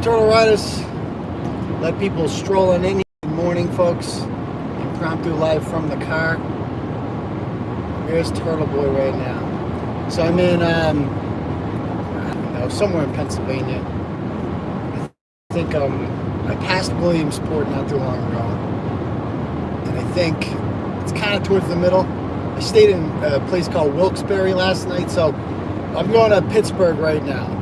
up, Turtle Riders? Let people stroll on in. Good morning, folks. Impromptu live from the car. Here's Turtleboy right now. So I'm in, I don't know, somewhere in Pennsylvania. I think I passed Williamsport not too long ago. And I think it's kind of towards the middle. I stayed in a place called Wilkes-Barre last night, so I'm going to Pittsburgh right now.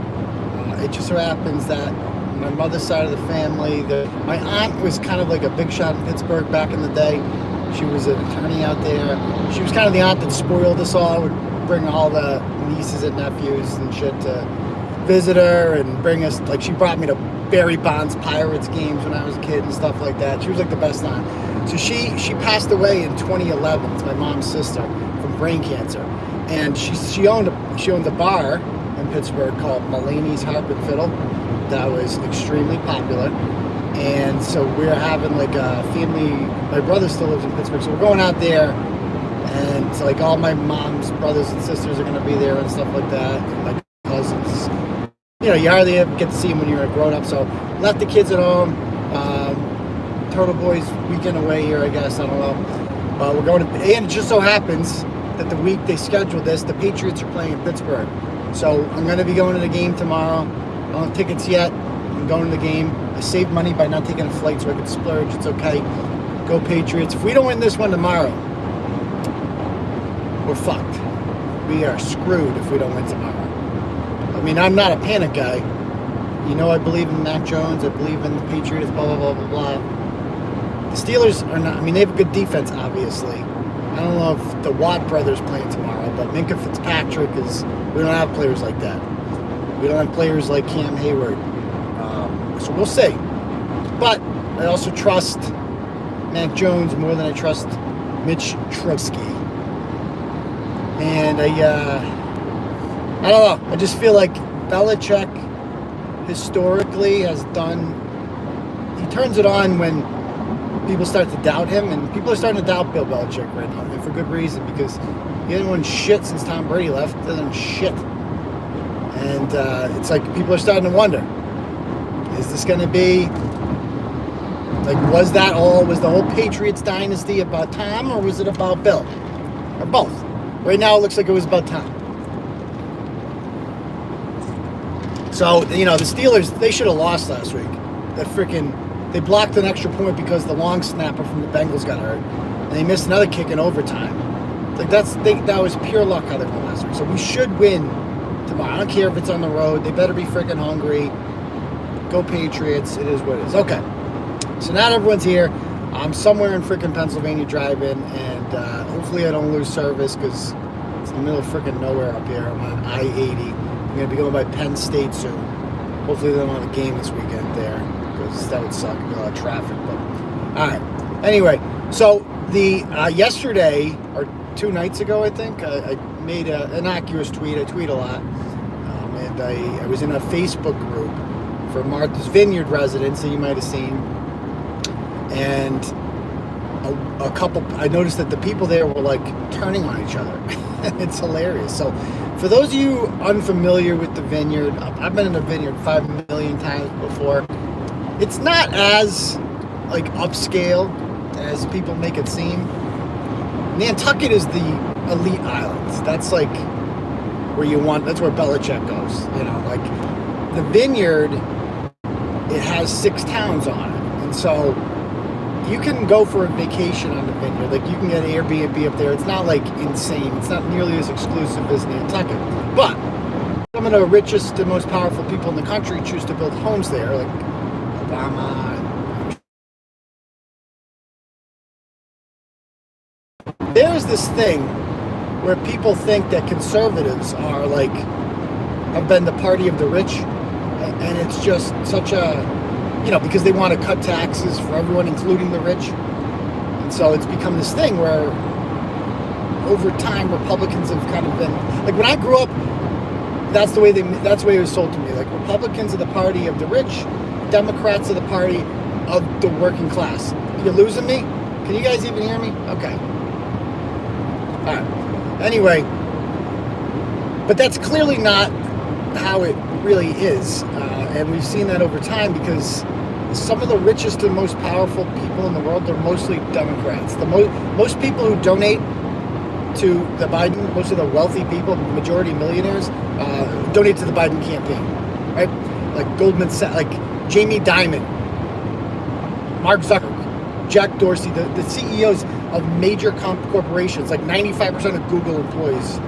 It just so happens that my mother's side of the family, my aunt was kind of like a big shot in Pittsburgh back in the day. She was an attorney out there. She was kind of the aunt that spoiled us all, would bring all the nieces and nephews and shit to visit her and bring us, like she brought me to Barry Bonds Pirates games when I was a kid and stuff like that. She was like the best aunt. So she passed away in 2011. It's my mom's sister from brain cancer. And she owned a bar in Pittsburgh called Mulaney's Harp and Fiddle that was extremely popular. And so we're having like a family, my brother still lives in Pittsburgh, so we're going out there, and like all my mom's brothers and sisters are going to be there and stuff like that, and my cousins. You know, you hardly ever get to see them when you're a grown up, so left the kids at home. Turtleboy's weekend away here, I guess, I don't know. We're going to, and it just so happens that the week they scheduled this, the Patriots are playing in Pittsburgh. So I'm going to be going to the game tomorrow. I don't have tickets yet. I'm going to the game. I saved money by not taking a flight so I could splurge. It's okay. Go Patriots. If we don't win this one tomorrow, we're fucked. We are screwed if we don't win tomorrow. I mean, I'm not a panic guy. You know, I believe in Mac Jones. I believe in the Patriots, blah, blah, blah, blah, blah. The Steelers are not, I mean, they have a good defense, obviously. I don't know if the Watt brothers playing tomorrow, but Minka Fitzpatrick is, we don't have players like that. We don't have players like Cam Hayward. So we'll see. But I also trust Mac Jones more than I trust Mitch Trubisky. And I don't know. I just feel like Belichick historically has done, he turns it on when people start to doubt him, and people are starting to doubt Bill Belichick right now, and for good reason, because he hasn't won shit since Tom Brady left. He hasn't won shit. And it's like people are starting to wonder, is this going to be, like, was the whole Patriots dynasty about Tom, or was it about Bill? Or both? Right now it looks like it was about Tom. So, you know, the Steelers, they should have lost last week. They blocked an extra point because the long snapper from the Bengals got hurt. And they missed another kick in overtime. Like, that was pure luck how they won last week. So we should win tomorrow. I don't care if it's on the road. They better be freaking hungry. Go Patriots. It is what it is. Okay. So now everyone's here. I'm somewhere in freaking Pennsylvania driving, and hopefully I don't lose service because it's in the middle of freaking nowhere up here. I'm on I-80. I'm going to be going by Penn State soon. Hopefully they don't have a game this weekend there, because that would suck. There'd be a lot of traffic. But all right. Anyway, so the yesterday or 2 nights ago, I think, I made an innocuous tweet. I tweet a lot. And I was in a Facebook group for Martha's Vineyard residents that you might have seen. And a couple, I noticed that the people there were like turning on each other. It's hilarious. So for those of you unfamiliar with the Vineyard, I've been in the Vineyard 5 million times before. It's not as like upscale as people make it seem. Nantucket is the elite islands. That's like that's where Belichick goes. You know, like the Vineyard, it has 6 towns on it. And so you can go for a vacation on the Vineyard. Like, you can get an Airbnb up there. It's not like insane. It's not nearly as exclusive as Nantucket. But some of the richest and most powerful people in the country choose to build homes there, like Obama. There's this thing where people think that conservatives are like, have been the party of the rich, and it's just such a, you know, because they want to cut taxes for everyone, including the rich. And so it's become this thing where over time Republicans have kind of been, like, when I grew up, that's the way it was sold to me. Like, Republicans are the party of the rich, Democrats are the party of the working class. You're losing me? Can you guys even hear me? Okay. All right. Anyway, but that's clearly not how it really is. And we've seen that over time because some of the richest and most powerful people in the world, they're mostly Democrats. Most people who donate to the Biden, most of the wealthy people, majority millionaires, donate to the Biden campaign, right? Like Goldman Sachs, like Jamie Dimon, Mark Zuckerberg, Jack Dorsey, the CEOs of major corporations, like 95% of Google employees.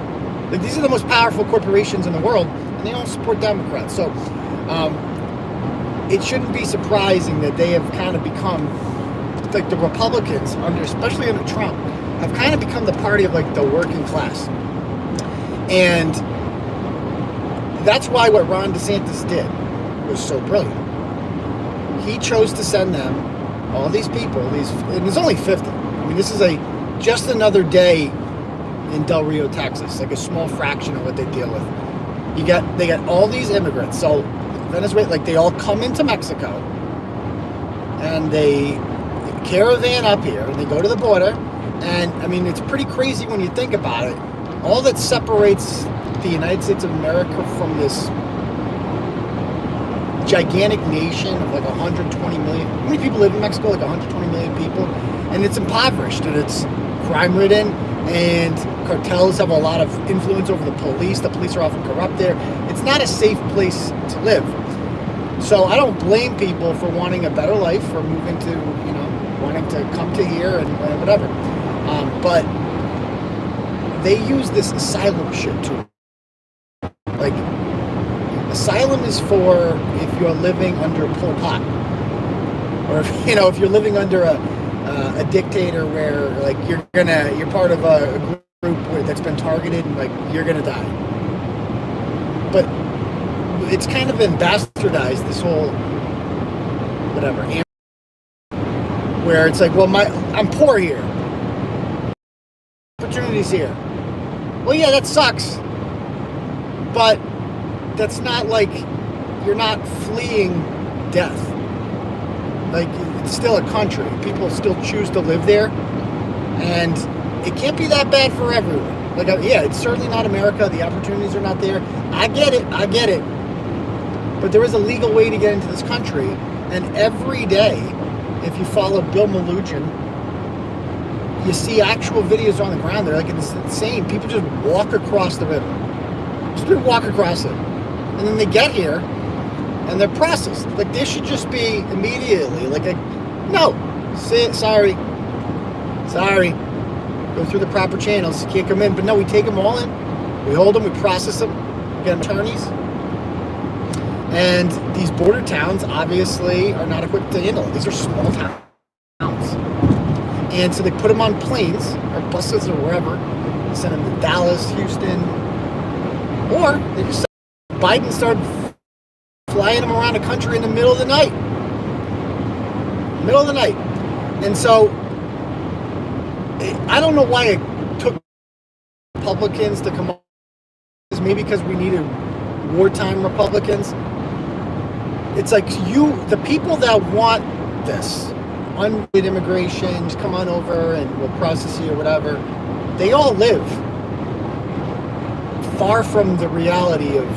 Like, these are the most powerful corporations in the world, and they all support Democrats. So it shouldn't be surprising that they have kind of become, like the Republicans, especially under Trump, have kind of become the party of like the working class. And that's why what Ron DeSantis did was so brilliant. He chose to send them, all these people, and there's only 50. I mean, this is just another day in Del Rio, Texas, like a small fraction of what they deal with. They got all these immigrants. So Venezuela, like, they all come into Mexico and they caravan up here and they go to the border. And I mean, it's pretty crazy when you think about it. All that separates the United States of America from this gigantic nation of like 120 million. How many people live in Mexico? Like 120 million people. And it's impoverished and it's crime-ridden, and cartels have a lot of influence over the police. The police are often corrupt there. It's not a safe place to live. So I don't blame people for wanting a better life, for moving to, wanting to come to here and whatever. But they use this asylum shit too. Like, asylum is for if you're living under Pol Pot, or if you're living under a dictator where like you're part of a group that's been targeted and like you're gonna die. But it's kind of been bastardized, this whole whatever, where it's like, well, I'm poor here, opportunities here. Well, yeah, that sucks, but that's not like, you're not fleeing death. Like, it's still a country. People still choose to live there, and it can't be that bad for everyone. Like, yeah, it's certainly not America. The opportunities are not there. I get it. But there is a legal way to get into this country, and every day, if you follow Bill Malugin, you see actual videos on the ground. They're like, it's insane. People just walk across the river. Just walk across it. And then they get here, and they're processed. Like, they should just be immediately, like, no, sorry, go through the proper channels, you can't come in. But no, we take them all in, we hold them, we process them, we get them attorneys. And these border towns obviously are not equipped to handle it. These are small towns. And so they put them on planes or buses or wherever, send them to Dallas, Houston, or they just, Biden started flying them around the country in the middle of the night. And so, I don't know why it took Republicans to come up. Maybe because we needed wartime Republicans. It's like, the people that want this, unlimited immigration, just come on over and we'll process you or whatever, they all live far from the reality of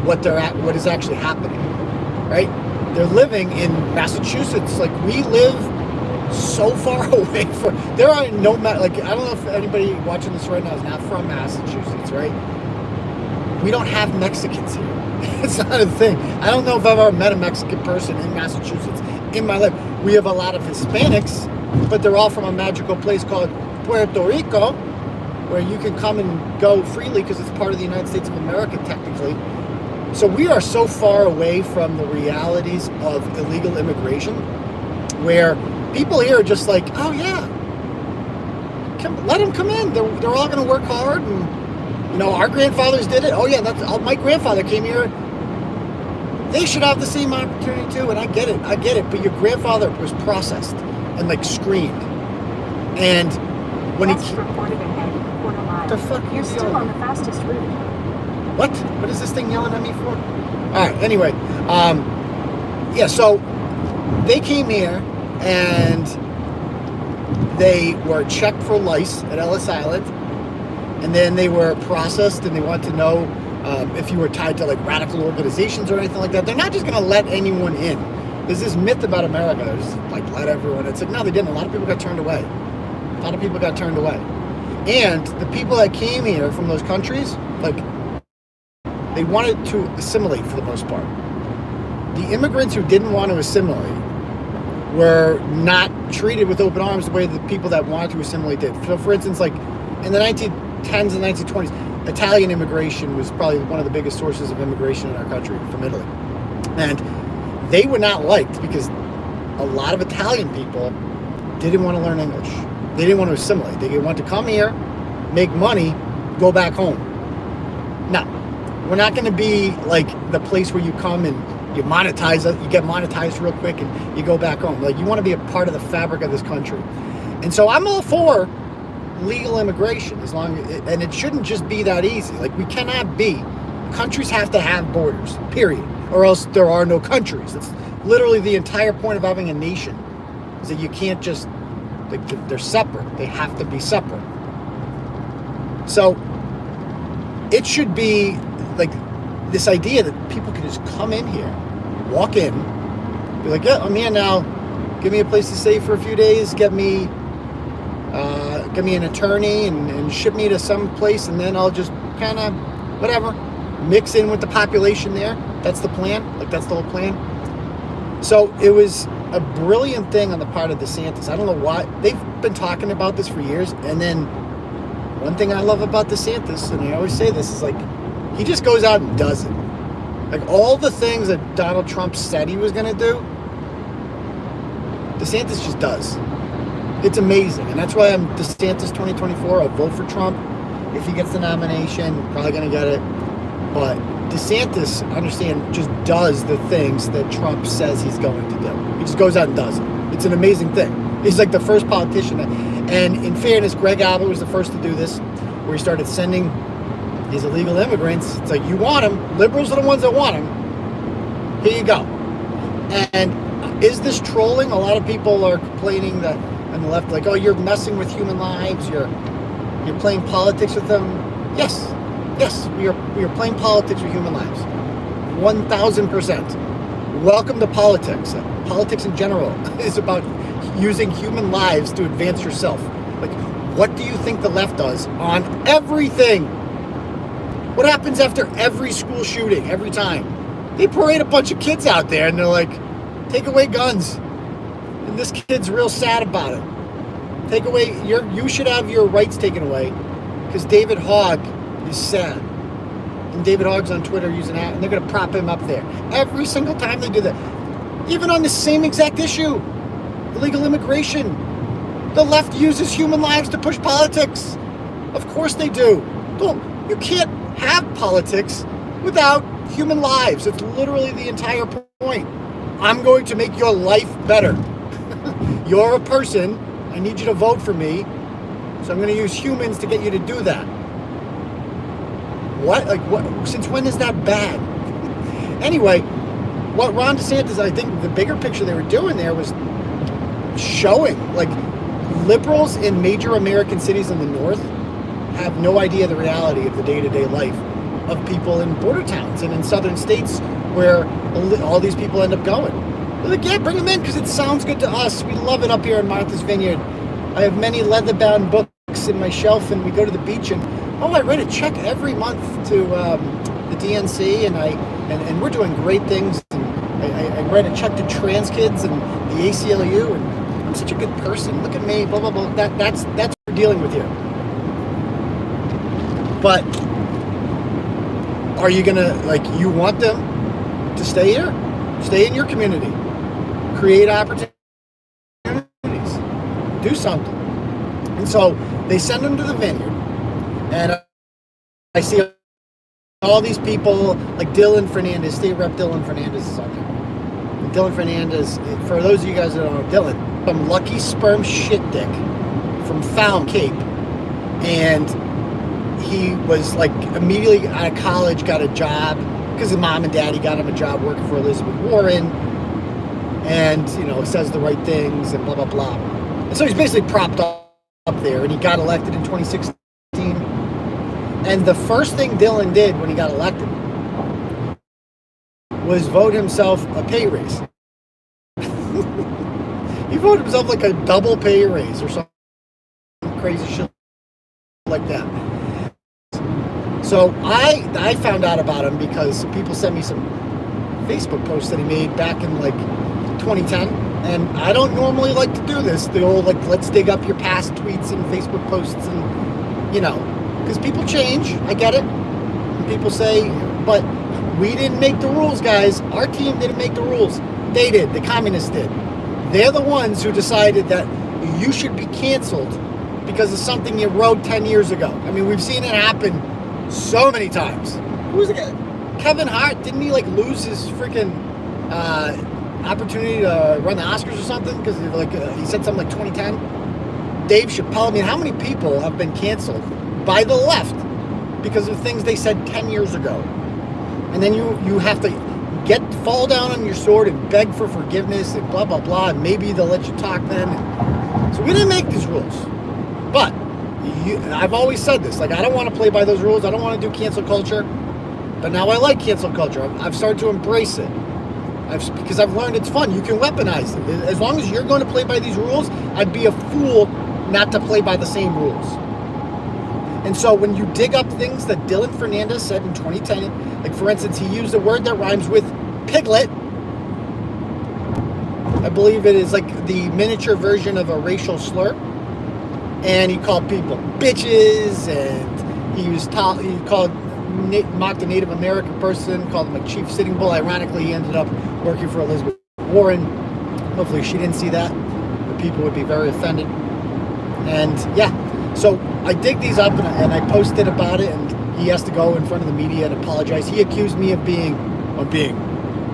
what is actually happening, right? They're living in Massachusetts. Like, we live so far away from, there are no, like, I don't know if anybody watching this right now is not from Massachusetts, right? We don't have Mexicans here. It's not a thing. I don't know if I've ever met a Mexican person in Massachusetts in my life. We have a lot of Hispanics, but they're all from a magical place called Puerto Rico, where you can come and go freely because it's part of the United States of America, technically. So we are so far away from the realities of illegal immigration, where people here are just like, oh yeah, let them come in. They're all going to work hard, and our grandfathers did it. Oh yeah, my grandfather came here. They should have the same opportunity too. And I get it. But your grandfather was processed and like screened, and when the fuck you're still on the fastest route. What is this thing yelling at me for? All right, anyway, yeah, so they came here and they were checked for lice at Ellis Island, and then they were processed, and they wanted to know if you were tied to like radical organizations or anything like that. They're not just going to let anyone in. There's this myth about America. There's like let everyone. It's like no, they didn't. A lot of people got turned away. And the people that came here from those countries, like they wanted to assimilate for the most part. The immigrants who didn't want to assimilate were not treated with open arms the way the people that wanted to assimilate did. So, for instance, like in the 1910s and 1920s, Italian immigration was probably one of the biggest sources of immigration in our country from Italy. And they were not liked because a lot of Italian people didn't want to learn English. They didn't want to assimilate. They wanted to come here, make money, go back home. Now, we're not going to be like the place where you come and you monetize it, you get monetized real quick and you go back home. Like you want to be a part of the fabric of this country. And so I'm all for legal immigration and it shouldn't just be that easy. Like we cannot be, countries have to have borders, period, or else there are no countries. That's literally the entire point of having a nation, is that you can't just, like they're separate. They have to be separate. So it should be like this idea that people can just come in here, walk in, be like, yeah, I'm here now. Give me a place to stay for a few days. Get me an attorney and ship me to some place, and then I'll just kind of whatever mix in with the population there. That's the plan. Like that's the whole plan. So it was a brilliant thing on the part of DeSantis. I don't know why they've been talking about this for years, and then one thing I love about DeSantis, and I always say this, is like he just goes out and does it. Like all the things that Donald Trump said he was going to do, DeSantis just does. It's amazing. And that's why I'm DeSantis 2024. I'll vote for Trump. If he gets the nomination, probably going to get it. But DeSantis, understand, just does the things that Trump says he's going to do. He just goes out and does it. It's an amazing thing. He's like the first politician. And in fairness, Greg Abbott was the first to do this, where he started sending these illegal immigrants. It's like, you want them. Liberals are the ones that want them. Here you go. And is this trolling? A lot of people are complaining that on the left, like, oh, you're messing with human lives. You're playing politics with them. Yes, we are playing politics with human lives. 1,000%. Welcome to politics. Politics in general is about using human lives to advance yourself. Like, what do you think the left does on everything? What happens after every school shooting, every time? They parade a bunch of kids out there and they're like, take away guns. And this kid's real sad about it. Take away, you should have your rights taken away because David Hogg is sad. And David Hogg's on Twitter using that, and they're going to prop him up there. Every single time they do that. Even on the same exact issue, illegal immigration. The left uses human lives to push politics. Of course they do. You can't have politics without human lives. It's literally the entire point. I'm going to make your life better. You're a person. I need you to vote for me. So I'm going to use humans to get you to do that. What? Like, what? Since when is that bad? Anyway, what Ron DeSantis, I think the bigger picture they were doing there was showing, like, liberals in major American cities in the north have no idea the reality of the day-to-day life of people in border towns and in southern states where all these people end up going. They're like, yeah, bring them in because it sounds good to us. We love it up here in Martha's Vineyard. I have many leather-bound books in my shelf, and we go to the beach, and I write a check every month to the DNC, and we're doing great things. And I write a check to trans kids and the ACLU, and I'm such a good person. Look at me, blah, blah, blah. That's what we're dealing with here. But are you going to, like, you want them to stay here? Stay in your community. Create opportunities. Do something. And so they send them to the Vineyard. And I see all these people, like Dylan Fernandez, State Rep Dylan Fernandez is on there. And Dylan Fernandez, for those of you guys that don't know Dylan, some lucky sperm shit dick from Fallon Cape. And he was like immediately out of college, got a job because his mom and daddy got him a job working for Elizabeth Warren, and says the right things and blah blah blah. And so he's basically propped up there, and he got elected in 2016. And the first thing Dylan did when he got elected was vote himself a pay raise. He voted himself like a double pay raise or something crazy shit like that. So I found out about him because people sent me some Facebook posts that he made back in like 2010. And I don't normally like to do this. The old, like, let's dig up your past tweets and Facebook posts and, you know, because people change. I get it. And people say, but we didn't make the rules, guys. Our team didn't make the rules. They did. The communists did. They're the ones who decided that you should be canceled because of something you wrote 10 years ago. I mean, we've seen it happen so many times. Who was the guy? Kevin Hart, didn't he like lose his freaking opportunity to run the Oscars or something because like he said something like 2010? Dave Chappelle. I mean, how many people have been canceled by the left because of things they said 10 years ago? And then you have to fall down on your sword and beg for forgiveness and blah blah blah, and maybe they'll let you talk then. So we didn't make these rules, but I've always said this, like, I don't want to play by those rules. I don't want to do cancel culture, but now I like cancel culture. I've started to embrace it because I've learned it's fun. You can weaponize it. As long as you're going to play by these rules, I'd be a fool not to play by the same rules. And so when you dig up things that Dylan Fernandez said in 2010, like, for instance, he used a word that rhymes with piglet. I believe it is like the miniature version of a racial slur. And he called people bitches, and he mocked a Native American person, called him a chief sitting bull. Ironically, he ended up working for Elizabeth Warren. Hopefully she didn't see that. The people would be very offended. And yeah, so I dig these up and I posted about it, and he has to go in front of the media and apologize. He accused me of being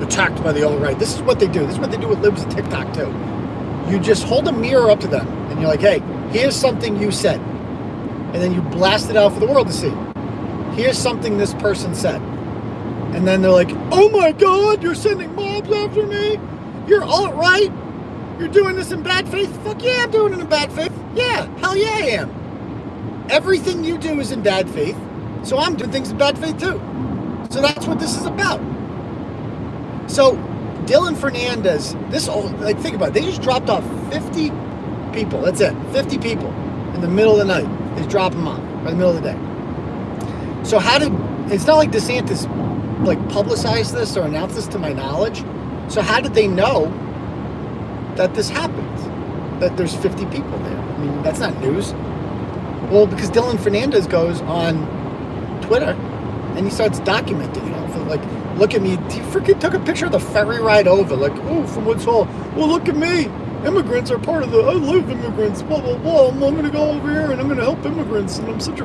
attacked by the alt-right. This is what they do. This is what they do with libs and TikTok too. You just hold a mirror up to them and you're like, hey, here's something you said. And then you blast it out for the world to see. Here's something this person said. And then they're like, oh my God, you're sending mobs after me? You're alt-right? You're doing this in bad faith? Fuck yeah, I'm doing it in bad faith. Yeah, hell yeah, I am. Everything you do is in bad faith, so I'm doing things in bad faith too. So that's what this is about. So Dylan Fernandez, think about it. They just dropped off 50 people. That's it. 50 people in the middle of the night. They just drop them off by the middle of the day. So it's not like Desantis like publicized this or announced this to my knowledge. So how did they know that this happened? That there's 50 people there? I mean, that's not news. Well, because Dylan Fernandez goes on Twitter and he starts documenting it all. Like, look at me. He freaking took a picture of the ferry ride over. Like, oh, from Woods Hole. Well, look at me. Immigrants are part of I love immigrants. Blah blah blah. I'm going to go over here and I'm going to help immigrants. And I'm such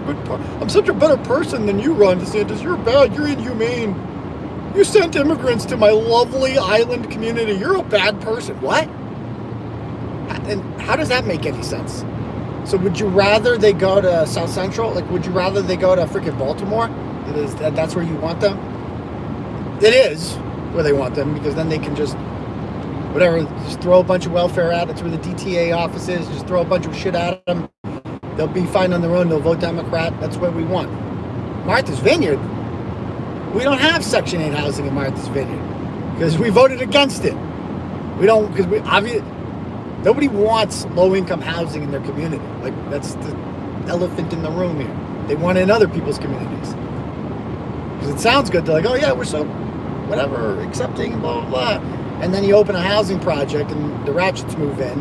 a better person than you, Ron DeSantis. You're bad. You're inhumane. You sent immigrants to my lovely island community. You're a bad person. What? And how does that make any sense? So would you rather they go to South Central? Like, would you rather they go to freaking Baltimore? That's where you want them? It is where they want them, because then they can just throw a bunch of welfare at it. That's where the DTA office is. Just throw a bunch of shit at them. They'll be fine on their own. They'll vote Democrat. That's what we want. Martha's Vineyard, we don't have Section 8 housing in Martha's Vineyard because we voted against it. We don't, because nobody wants low-income housing in their community. Like, that's the elephant in the room here. They want it in other people's communities. Because it sounds good. They're like, oh yeah, we're so, whatever, accepting, blah, blah, blah. And then you open a housing project and the ratchets move in.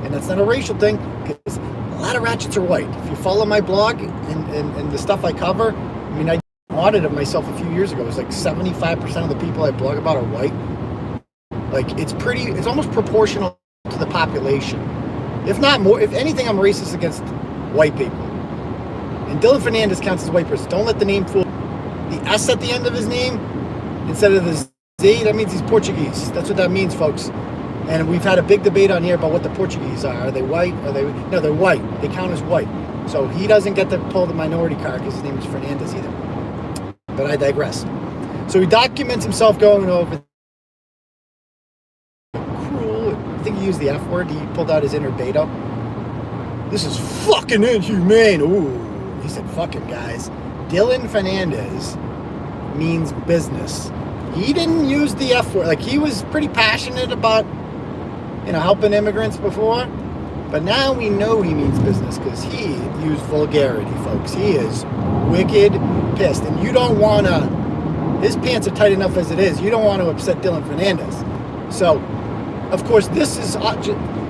And that's not a racial thing, because a lot of ratchets are white. If you follow my blog and the stuff I cover, I mean, I did an audit of myself a few years ago. It was like 75% of the people I blog about are white. Like, it's almost proportional to the population. If not more, if anything, I'm racist against white people. And Dylan Fernandez counts as a white person. Don't let the name fool. The S at the end of his name, instead of the Z, that means he's Portuguese. That's what that means, folks. And we've had a big debate on here about what the Portuguese are. Are they white? No, they're white. They count as white. So he doesn't get to pull the minority card because his name is Fernandez either. But I digress. So he documents himself going over cruel. I think he used the F word. He pulled out his inner Beto. This is fucking inhumane. Ooh, he said fucking, guys. Dylan Fernandez means business. He didn't use the F word. Like, he was pretty passionate about, helping immigrants before. But now we know he means business because he used vulgarity, folks. He is wicked pissed. And you don't want to, his pants are tight enough as it is. You don't want to upset Dylan Fernandez. So, of course, this is,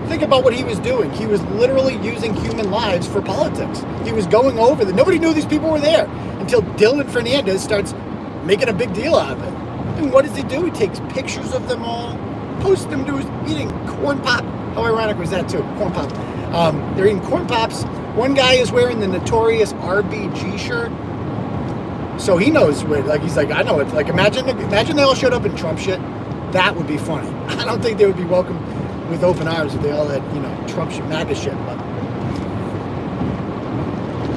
think about what he was doing. He was literally using human lives for politics. He was going over them. Nobody knew these people were there until Dylan Fernandez starts making a big deal out of it. And what does he do? He takes pictures of them all, posts them to his eating corn pop. How ironic was that, too? Corn pop. They're eating corn pops. One guy is wearing the notorious RBG shirt. So he knows where, like, he's like, I know it. Like, imagine they all showed up in Trump shit. That would be funny. I don't think they would be welcome with open arms if they all had, Trump shit, MAGA shit.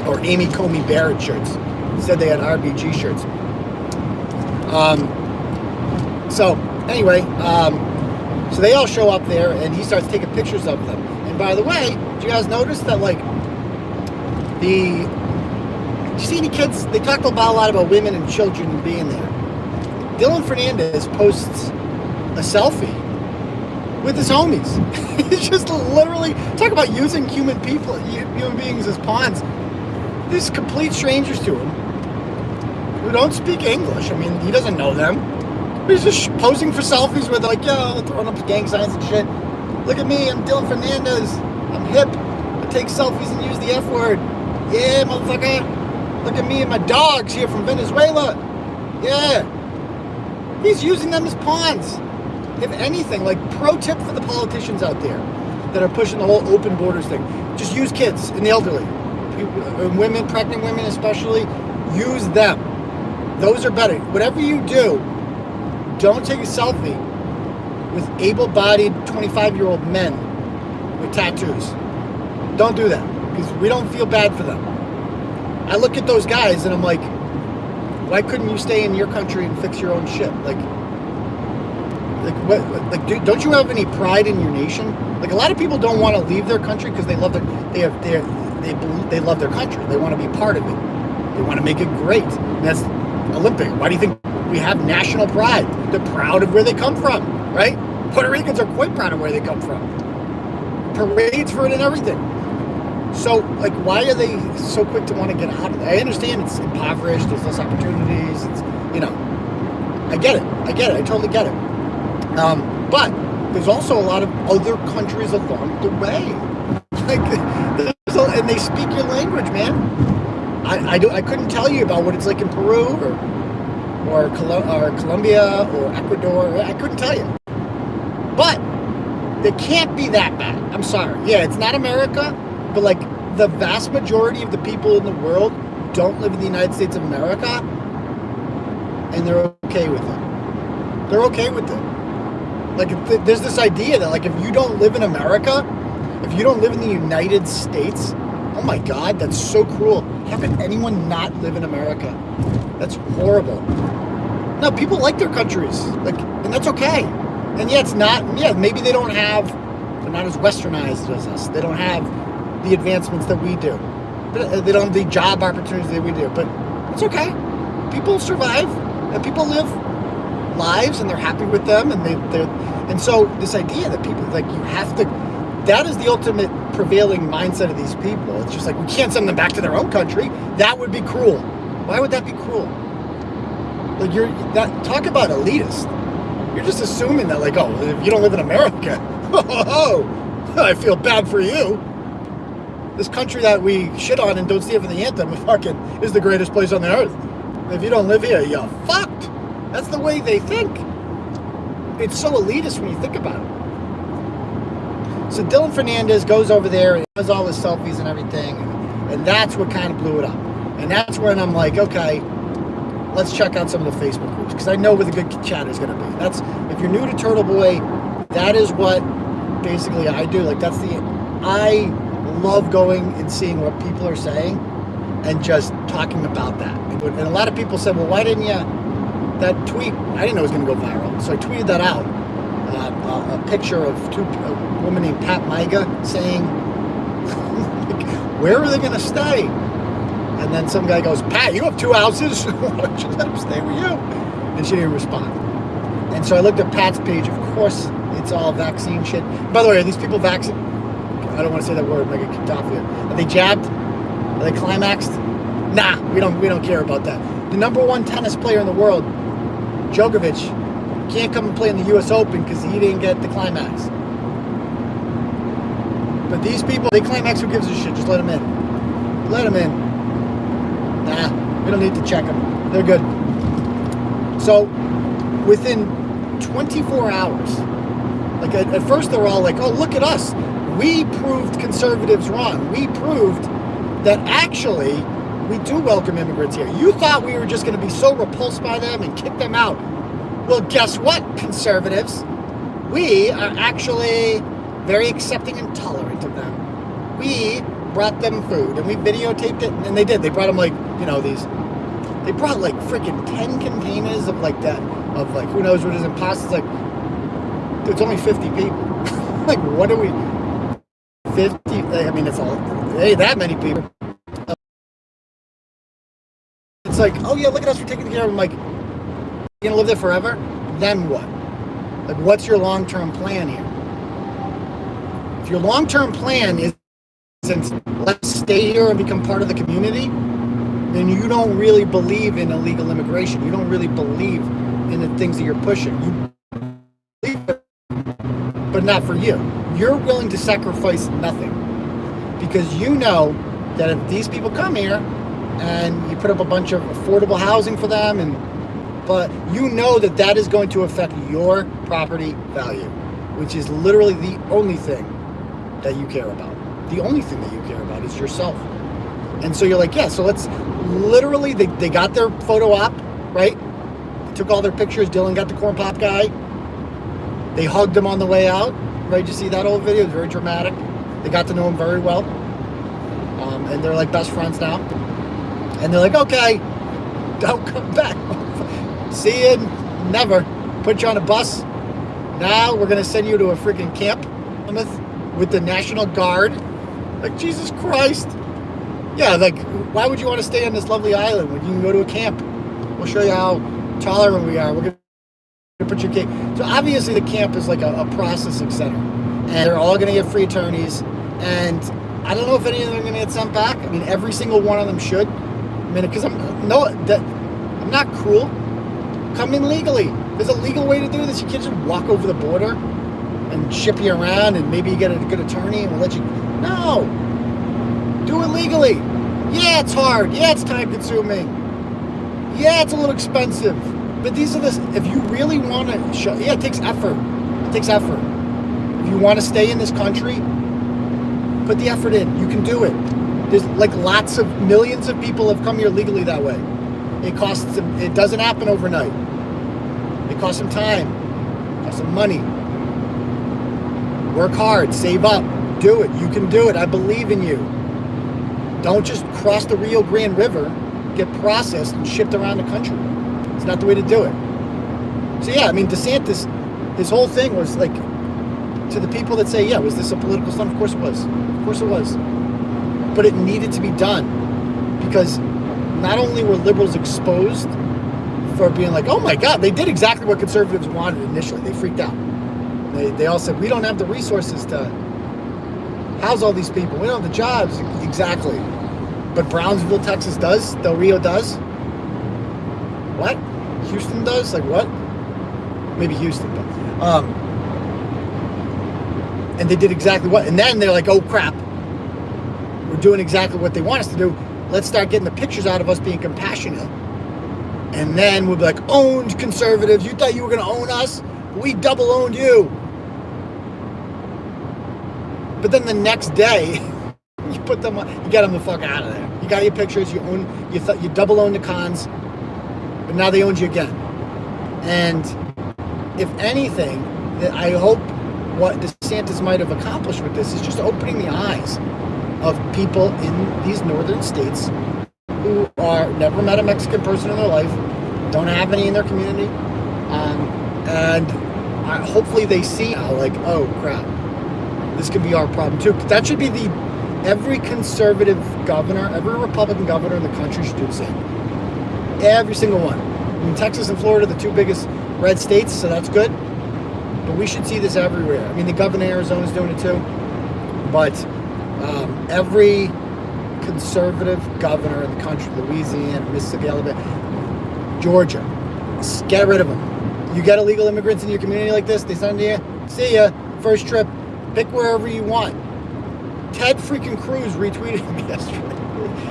Or Amy Comey Barrett shirts. Said they had RBG shirts. So, anyway, so they all show up there, and he starts taking pictures of them. And by the way, did you guys notice that, like, did you see any kids? They talked a lot about women and children being there. Dylan Fernandez posts a selfie with his homies. He's just literally, talk about using human beings as pawns. These complete strangers to him who don't speak English. I mean, he doesn't know them. He's just posing for selfies with, like, throwing up gang signs and shit. Look at me, I'm Dylan Fernandez. I'm hip. I take selfies and use the F word. Yeah, motherfucker. Look at me and my dogs here from Venezuela. Yeah. He's using them as pawns. If anything, like, pro tip for the politicians out there that are pushing the whole open borders thing, just use kids and the elderly. Women, pregnant women especially, use them. Those are better. Whatever you do, don't take a selfie with able-bodied 25-year-old men with tattoos. Don't do that, because we don't feel bad for them. I look at those guys and I'm like, why couldn't you stay in your country and fix your own shit? Like what? Like, don't you have any pride in your nation? Like, a lot of people don't want to leave their country because they love they love their country. They want to be part of it. They want to make it great. And that's Olympic. Why do you think we have national pride? They're proud of where they come from, right? Puerto Ricans are quite proud of where they come from. Parades for it and everything. So, like, why are they so quick to want to get out of it? I understand it's impoverished. There's less opportunities. It's, I get it. I totally get it. But there's also a lot of other countries along the way. Like, and they speak your language, man. I couldn't tell you about what it's like in Peru or Colombia or Ecuador. I couldn't tell you. But it can't be that bad. I'm sorry. Yeah, it's not America, but, like, the vast majority of the people in the world don't live in the United States of America, and they're okay with it. They're okay with it. Like, there's this idea that, like, if you don't live in America, if you don't live in the United States, oh my God, that's so cruel. How could anyone not live in America? That's horrible. No, people like their countries, like, and that's okay. And yeah, it's not, maybe they're not as westernized as us. They don't have the advancements that we do. They don't have the job opportunities that we do, but it's okay. People survive, and people live lives, and they're happy with them, and so this idea that people, like, you have to, that is the ultimate prevailing mindset of these people. It's just like, we can't send them back to their own country. That would be cruel. Why would that be cruel? Like, talk about elitist. You're just assuming that, like, oh, if you don't live in America, I feel bad for you. This country that we shit on and don't stand for the anthem is the greatest place on the earth. If you don't live here, you're fucked. That's the way they think. It's so elitist when you think about it. So Dylan Fernandez goes over there and does all his selfies and everything, and that's what kind of blew it up. And that's when I'm like, okay, let's check out some of the Facebook groups, because I know where the good chat is going to be. That's, if you're new to Turtleboy, that is what basically I do. Like, I love going and seeing what people are saying and just talking about that. And a lot of people said, well, why didn't you, that tweet, I didn't know it was going to go viral. So I tweeted that out. A picture of a woman named Pat Miga saying, like, where are they going to stay? And then some guy goes, Pat, you have 2 houses. Why don't you let him stay with you? And she didn't respond. And so I looked at Pat's page. Of course, it's all vaccine shit. By the way, are these people vaccinated? I don't want to say that word. I get kicked off here. Are they jabbed? Are they climaxed? Nah, we don't care about that. The number 1 tennis player in the world, Djokovic, can't come and play in the U.S. Open because he didn't get the climax. But these people, they climax. Who gives a shit? Just let them in. Let them in. Nah, we don't need to check them. They're good. So, within 24 hours, like at first they're all like, oh, look at us. We proved conservatives wrong. We proved that actually we do welcome immigrants here. You thought we were just going to be so repulsed by them and kick them out. Well, guess what, conservatives? We are actually very accepting and tolerant of them. We brought them food and we videotaped it, and they did. They brought them like, they brought like freaking 10 containers of like that, of like, who knows what is in pasta. It's like, dude, it's only 50 people. Like, what are we, 50? I mean, it's all, there ain't that many people. It's like, oh yeah, look at us, we're taking care of them. Like, you're gonna live there forever? Then what? Like, what's your long-term plan here? If your long-term plan isn't let's stay here and become part of the community, then you don't really believe in illegal immigration. You don't really believe in the things that you're pushing. You believe it, but not for you. You're willing to sacrifice nothing because you know that if these people come here and you put up a bunch of affordable housing for them, but you know that that is going to affect your property value, which is literally the only thing that you care about. The only thing that you care about is yourself. And so you're like, yeah, so let's literally, they got their photo op, right? They took all their pictures. Dylan got the corn pop guy. They hugged him on the way out, right? Did you see that old video? It was very dramatic. They got to know him very well. And they're like best friends now. And they're like, okay, don't come back. See you never. Put you on a bus. Now we're going to send you to a freaking camp with the National Guard. Like, Jesus Christ. Yeah, like, why would you want to stay on this lovely island when you can go to a camp? We'll show you how tolerant we are. We're going to put your kid. So obviously the camp is like a processing center. And they're all going to get free attorneys. And I don't know if any of them are going to get sent back. I mean, every single one of them should. I mean, because I'm not cruel. Come in legally. There's a legal way to do this. You can't just walk over the border and ship you around and maybe you get a good attorney and we'll let you. No. Do it legally. Yeah, it's hard. Yeah, it's time consuming. Yeah, it's a little expensive. But these are if you really want to show, yeah, it takes effort. It takes effort. If you want to stay in this country, put the effort in. You can do it. There's like lots of millions of people have come here legally that way. It costs them, it doesn't happen overnight. It costs them time. It costs them money. Work hard, save up, do it. You can do it. I believe in you. Don't just cross the Rio Grande River, get processed and shipped around the country. It's not the way to do it. So yeah, I mean, Desantis, his whole thing was like, to the people that say, yeah, was this a political stunt? Of course it was. Of course it was. But it needed to be done because not only were liberals exposed for being like, oh my God, they did exactly what conservatives wanted initially. They freaked out. They all said, we don't have the resources to house all these people. We don't have the jobs. Exactly. But Brownsville, Texas does? Del Rio does? What? Houston does? Like what? Maybe Houston, but and they did exactly what? And then they're like, oh crap. We're doing exactly what they want us to do. Let's start getting the pictures out of us being compassionate. And then we'll be like, owned conservatives. You thought you were going to own us? We double owned you. But then the next day, you put them, you get them the fuck out of there. You got your pictures, you double own the cons, but now they owned you again. And if anything, I hope what DeSantis might have accomplished with this is just opening the eyes of people in these northern states who are never met a Mexican person in their life, don't have any in their community, and hopefully they see now, like, oh crap, this could be our problem too. That should be the Every conservative governor, every Republican governor in the country should do the same. Every single one. I mean, Texas and Florida are the two biggest red states, so that's good. But we should see this everywhere. I mean, the governor of Arizona is doing it too. But every conservative governor in the country, Louisiana, Mississippi, Alabama, Georgia, get rid of them. You get illegal immigrants in your community like this, they send you, see ya, first trip, pick wherever you want. Ted freaking Cruz retweeted me yesterday.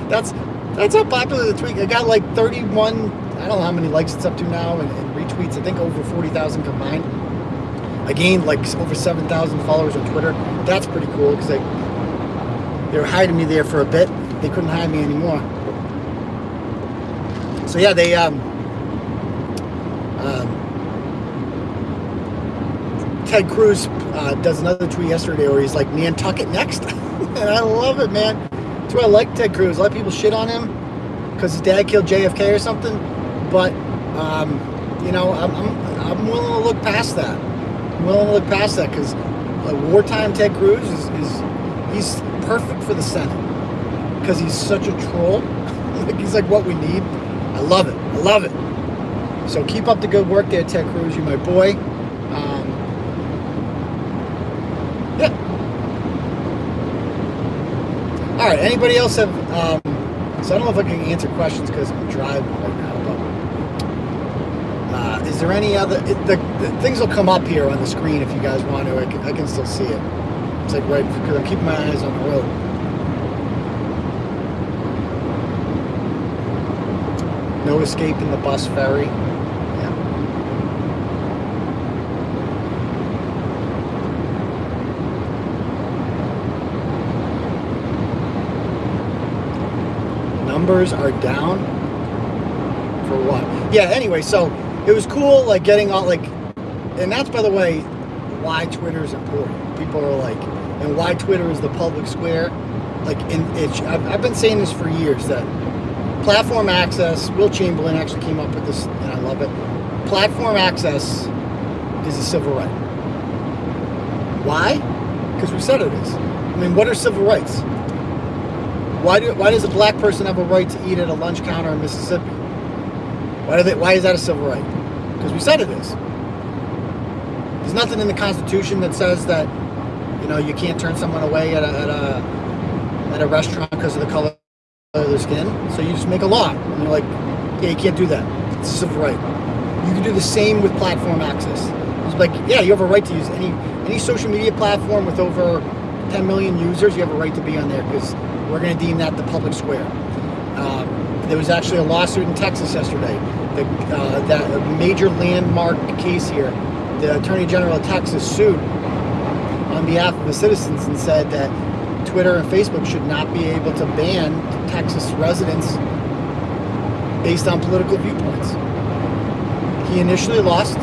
That's how popular the tweet. I got like 31, I don't know how many likes it's up to now, and retweets, I think over 40,000 combined. I gained like over 7,000 followers on Twitter. That's pretty cool because they were hiding me there for a bit. They couldn't hide me anymore. So yeah, they Ted Cruz does another tweet yesterday where he's like, Nantucket next. And I love it, man. That's why I like Ted Cruz. A lot of people shit on him because his dad killed JFK or something. But, you know, I'm willing to look past that. I'm willing to look past that because wartime Ted Cruz he's perfect for the Senate because he's such a troll. He's like what we need. I love it. I love it. So keep up the good work there, Ted Cruz. You're my boy. Yeah. All right. Anybody else have? So I don't know if I can answer questions because I'm driving right now. But is there any other? The things will come up here on the screen if you guys want to. I can still see it. It's like right because I'm keeping my eyes on the road. No escaping the bus ferry. Yeah. Numbers are down for what? Yeah, anyway, so it was cool like getting all like, and that's by the way why Twitter is important. People are like, and why Twitter is the public square. Like I've been saying this for years that platform access, Will Chamberlain actually came up with this, and I love it. Platform access is a civil right. Why? Because we said it is. I mean, what are civil rights? Why does a black person have a right to eat at a lunch counter in Mississippi? Why is that a civil right? Because we said it is. There's nothing in the Constitution that says that, you know, you can't turn someone away at a restaurant because of the color of their skin. So you just make a law and you're like, yeah, you can't do that. It's a civil right. You can do the same with platform access. It's like, yeah, you have a right to use any social media platform with over 10 million users. You have a right to be on there because we're going to deem that the public square. There was actually a lawsuit in Texas yesterday. That a major landmark case here. The Attorney General of Texas sued on behalf of the citizens and said that Twitter and Facebook should not be able to ban Texas residents based on political viewpoints. He initially lost.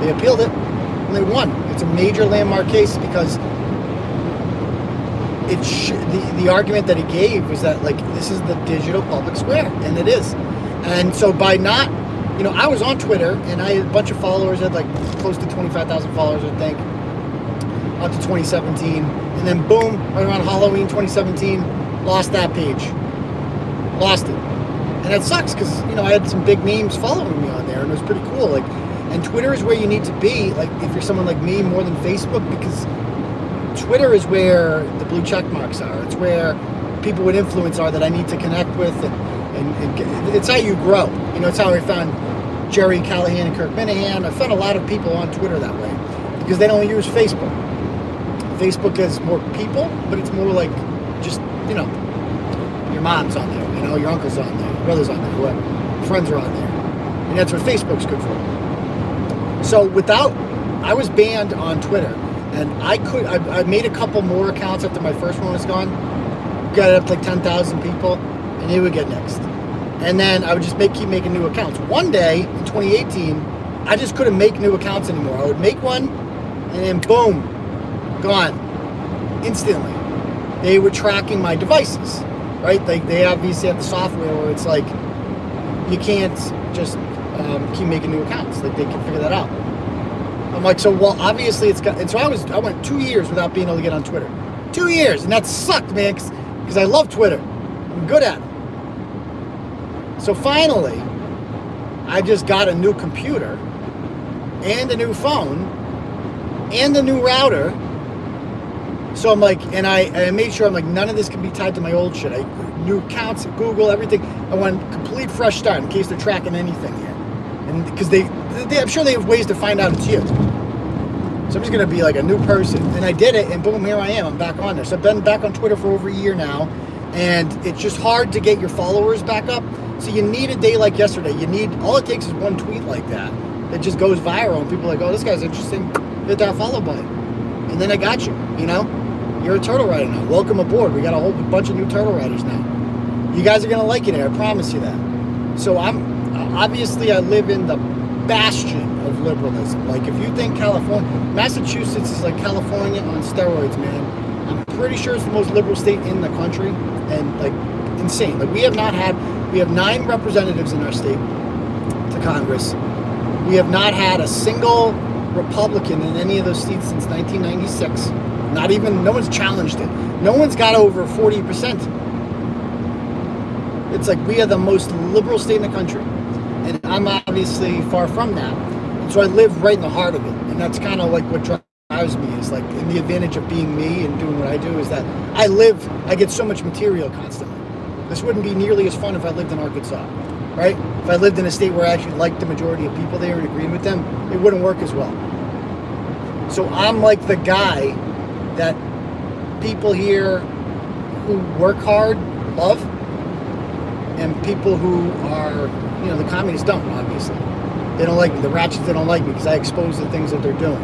They appealed it, and they won. It's a major landmark case because the argument that he gave was that, like, this is the digital public square, and it is. And so by not, you know, I was on Twitter, and I had a bunch of followers. I had, like, close to 25,000 followers, I think, up to 2017. And then, boom, right around Halloween 2017, lost that page. Lost it. And it sucks because, you know, I had some big names following me on there, and it was pretty cool. Like, and Twitter is where you need to be, like, if you're someone like me, more than Facebook, because Twitter is where the blue check marks are. It's where people with influence are that I need to connect with, and it's how you grow. You know, it's how I found Jerry Callahan and Kirk Minahan. I found a lot of people on Twitter that way because they don't use Facebook. Facebook has more people, but it's more like just, you know, your mom's on there, you know, your uncle's on there, your brother's on there, whoever. Friends are on there. And that's what Facebook's good for. So I was banned on Twitter. And I made a couple more accounts after my first one was gone. Got it up to like 10,000 people, and it would get next. And then I would just keep making new accounts. One day in 2018, I just couldn't make new accounts anymore. I would make one, and then boom, gone instantly. They were tracking my devices, right? They obviously have the software where it's like you can't just keep making new accounts. Like they can figure that out. I'm like, so well, obviously it's got. And so I went 2 years without being able to get on Twitter. 2 years, and that sucked, man, because I love Twitter. I'm good at it. So finally, I just got a new computer and a new phone and a new router. So I'm like, and I made sure I'm like, none of this can be tied to my old shit. New accounts, Google, everything. I want a complete fresh start in case they're tracking anything here. And because I'm sure they have ways to find out it's you. So I'm just going to be like a new person. And I did it, and boom, here I am. I'm back on there. So I've been back on Twitter for over a year now. And it's just hard to get your followers back up. So you need a day like yesterday. All it takes is one tweet like that just goes viral. And people are like, oh, this guy's interesting. Hit that follow button. And then I got you, you know? You're a turtle rider now. Welcome aboard. We got a whole bunch of new turtle riders now. You guys are going to like it here. I promise you that. So obviously I live in the bastion of liberalism. Like if you think Massachusetts is like California on steroids, man. I'm pretty sure it's the most liberal state in the country, and like insane. Like we have 9 representatives in our state to Congress. We have not had a single Republican in any of those seats since 1996. No one's challenged it. No one's got over 40%. It's like we are the most liberal state in the country. And I'm obviously far from that. And so I live right in the heart of it. And that's kind of like what drives me is like, and the advantage of being me and doing what I do is that I get so much material constantly. This wouldn't be nearly as fun if I lived in Arkansas, right? If I lived in a state where I actually liked the majority of people there and agreed with them, it wouldn't work as well. So I'm like the guy that people here who work hard love, and people who are, the communists don't, obviously. They don't like me. The ratchets, they don't like me because I expose the things that they're doing.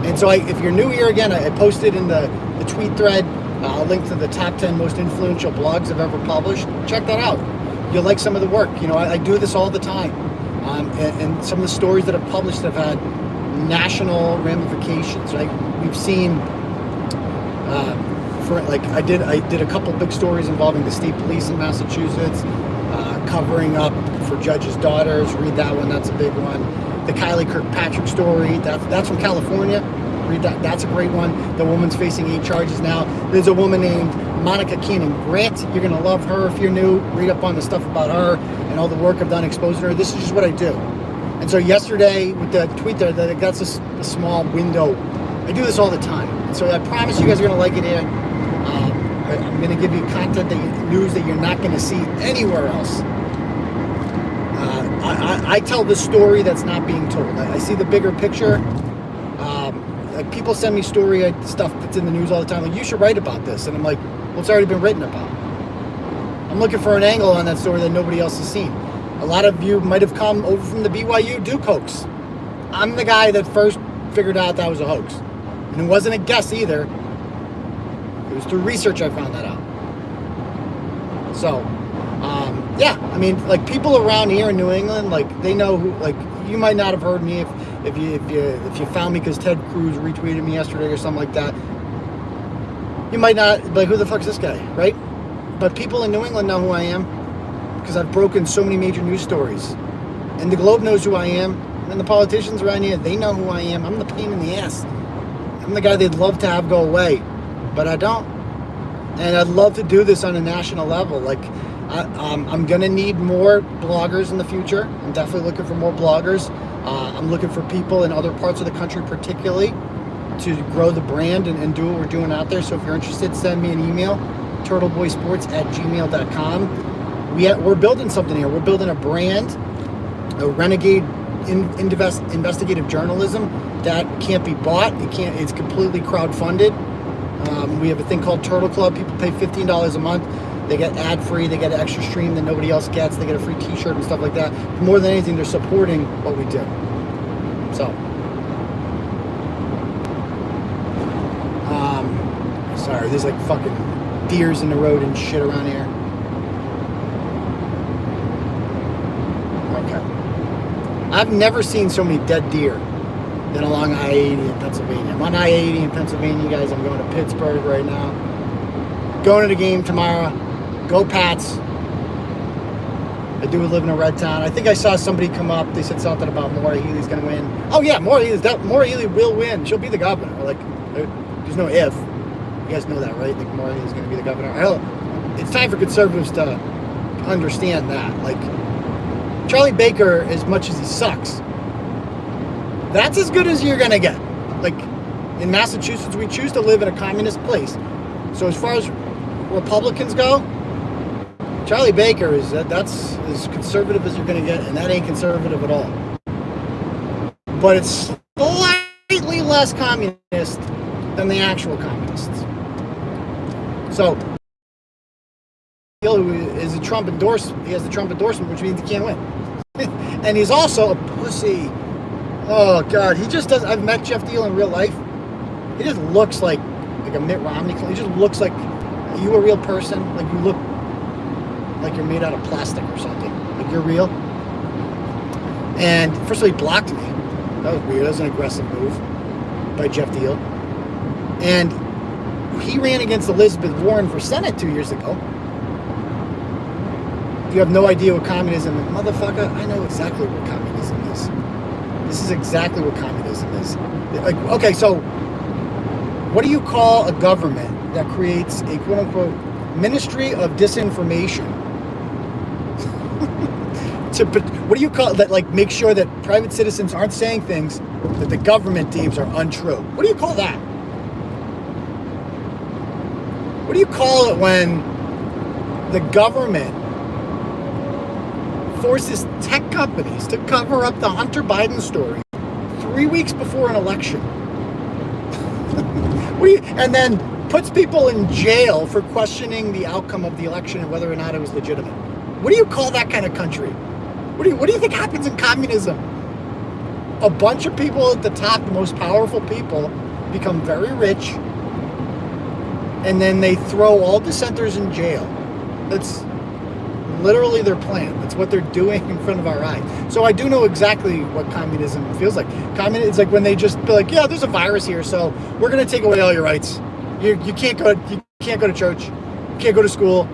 And so if you're new here again, I posted in the tweet thread a link to the top 10 most influential blogs I've ever published. Check that out. You'll like some of the work. I do this all the time. And some of the stories that I've published have had national ramifications, right? We've seen, I did a couple big stories involving the state police in Massachusetts, covering up for judges' daughters. Read that one, that's a big one. The Kylie Kirkpatrick story, that's from California. Read that, that's a great one. The woman's facing 8 charges now. There's a woman named Monica Keenan Grant. You're gonna love her if you're new. Read up on the stuff about her and all the work I've done exposing her. This is just what I do. And so yesterday with the tweet there, that's a small window. I do this all the time. And so I promise you guys are gonna like it here. I'm gonna give you content, news that you're not gonna see anywhere else. I tell the story that's not being told. I see the bigger picture. Like people send me stuff that's in the news all the time. Like, you should write about this. And I'm like, well, it's already been written about. I'm looking for an angle on that story that nobody else has seen. A lot of you might have come over from the BYU Duke hoax. I'm the guy that first figured out that was a hoax. And it wasn't a guess either. It was through research I found that out. So, yeah, I mean, like people around here in New England, like they know who, like you might not have heard me if you found me because Ted Cruz retweeted me yesterday or something like that. You might not be like, who the fuck's this guy, right? But people in New England know who I am because I've broken so many major news stories. And the Globe knows who I am. And the politicians around here, they know who I am. I'm the pain in the ass. I'm the guy they'd love to have go away, but I don't. And I'd love to do this on a national level. Like, I'm going to need more bloggers in the future. I'm definitely looking for more bloggers. I'm looking for people in other parts of the country particularly to grow the brand and do what we're doing out there. So if you're interested, send me an email, turtleboysports@gmail.com. We're building something here. We're building a brand, a renegade investigative journalism that can't be bought. It's completely crowdfunded. We have a thing called Turtle Club. People pay $15 a month. They get ad-free. They get an extra stream that nobody else gets. They get a free t-shirt and stuff like that. More than anything, they're supporting what we do. So, sorry, there's like fucking deers in the road and shit around here. Okay. I've never seen so many dead deer than along I-80 in Pennsylvania. I'm on I-80 in Pennsylvania, guys. I'm going to Pittsburgh right now. Going to the game tomorrow. Go Pats. I do live in a red town. I think I saw somebody come up. They said something about Maura Healey's going to win. Oh, yeah, Maura Healey will win. She'll be the governor. Like, there's no if. You guys know that, right? Like Murray is going to be the governor. It's time for conservatives to understand that. Like, Charlie Baker, as much as he sucks, that's as good as you're going to get. Like, in Massachusetts, we choose to live in a communist place. So as far as Republicans go, Charlie Baker that's as conservative as you're going to get, and that ain't conservative at all. But it's slightly less communist than the actual communists. So, who is a Trump endorsement? He has the Trump endorsement, which means he can't win. And he's also a pussy. Oh God, he just does. I've met Jeff Deal in real life. He just looks like a Mitt Romney. He just looks like, are you a real person? Like, you look like you're made out of plastic or something. Like, you're real. And first of all, he blocked me. That was weird. That was an aggressive move by Jeff Deal. And he ran against Elizabeth Warren for Senate 2 years ago. You have no idea what communism is. Motherfucker, I know exactly what communism is. This is exactly what communism is. Like, okay, so what do you call a government that creates a quote-unquote ministry of disinformation? What do you call that? Like, make sure that private citizens aren't saying things that the government deems are untrue. What do you call that? What do you call it when the government forces tech companies to cover up the Hunter Biden story 3 weeks before an election? And then puts people in jail for questioning the outcome of the election and whether or not it was legitimate? What do you call that kind of country? What do you think happens in communism? A bunch of people at the top, the most powerful people, become very rich, and then they throw all dissenters in jail. That's literally their plan. That's what they're doing in front of our eyes. So I do know exactly what communism feels like. It's like when they just be like, yeah, there's a virus here, so we're going to take away all your rights. You can't go to church. You can't go to school.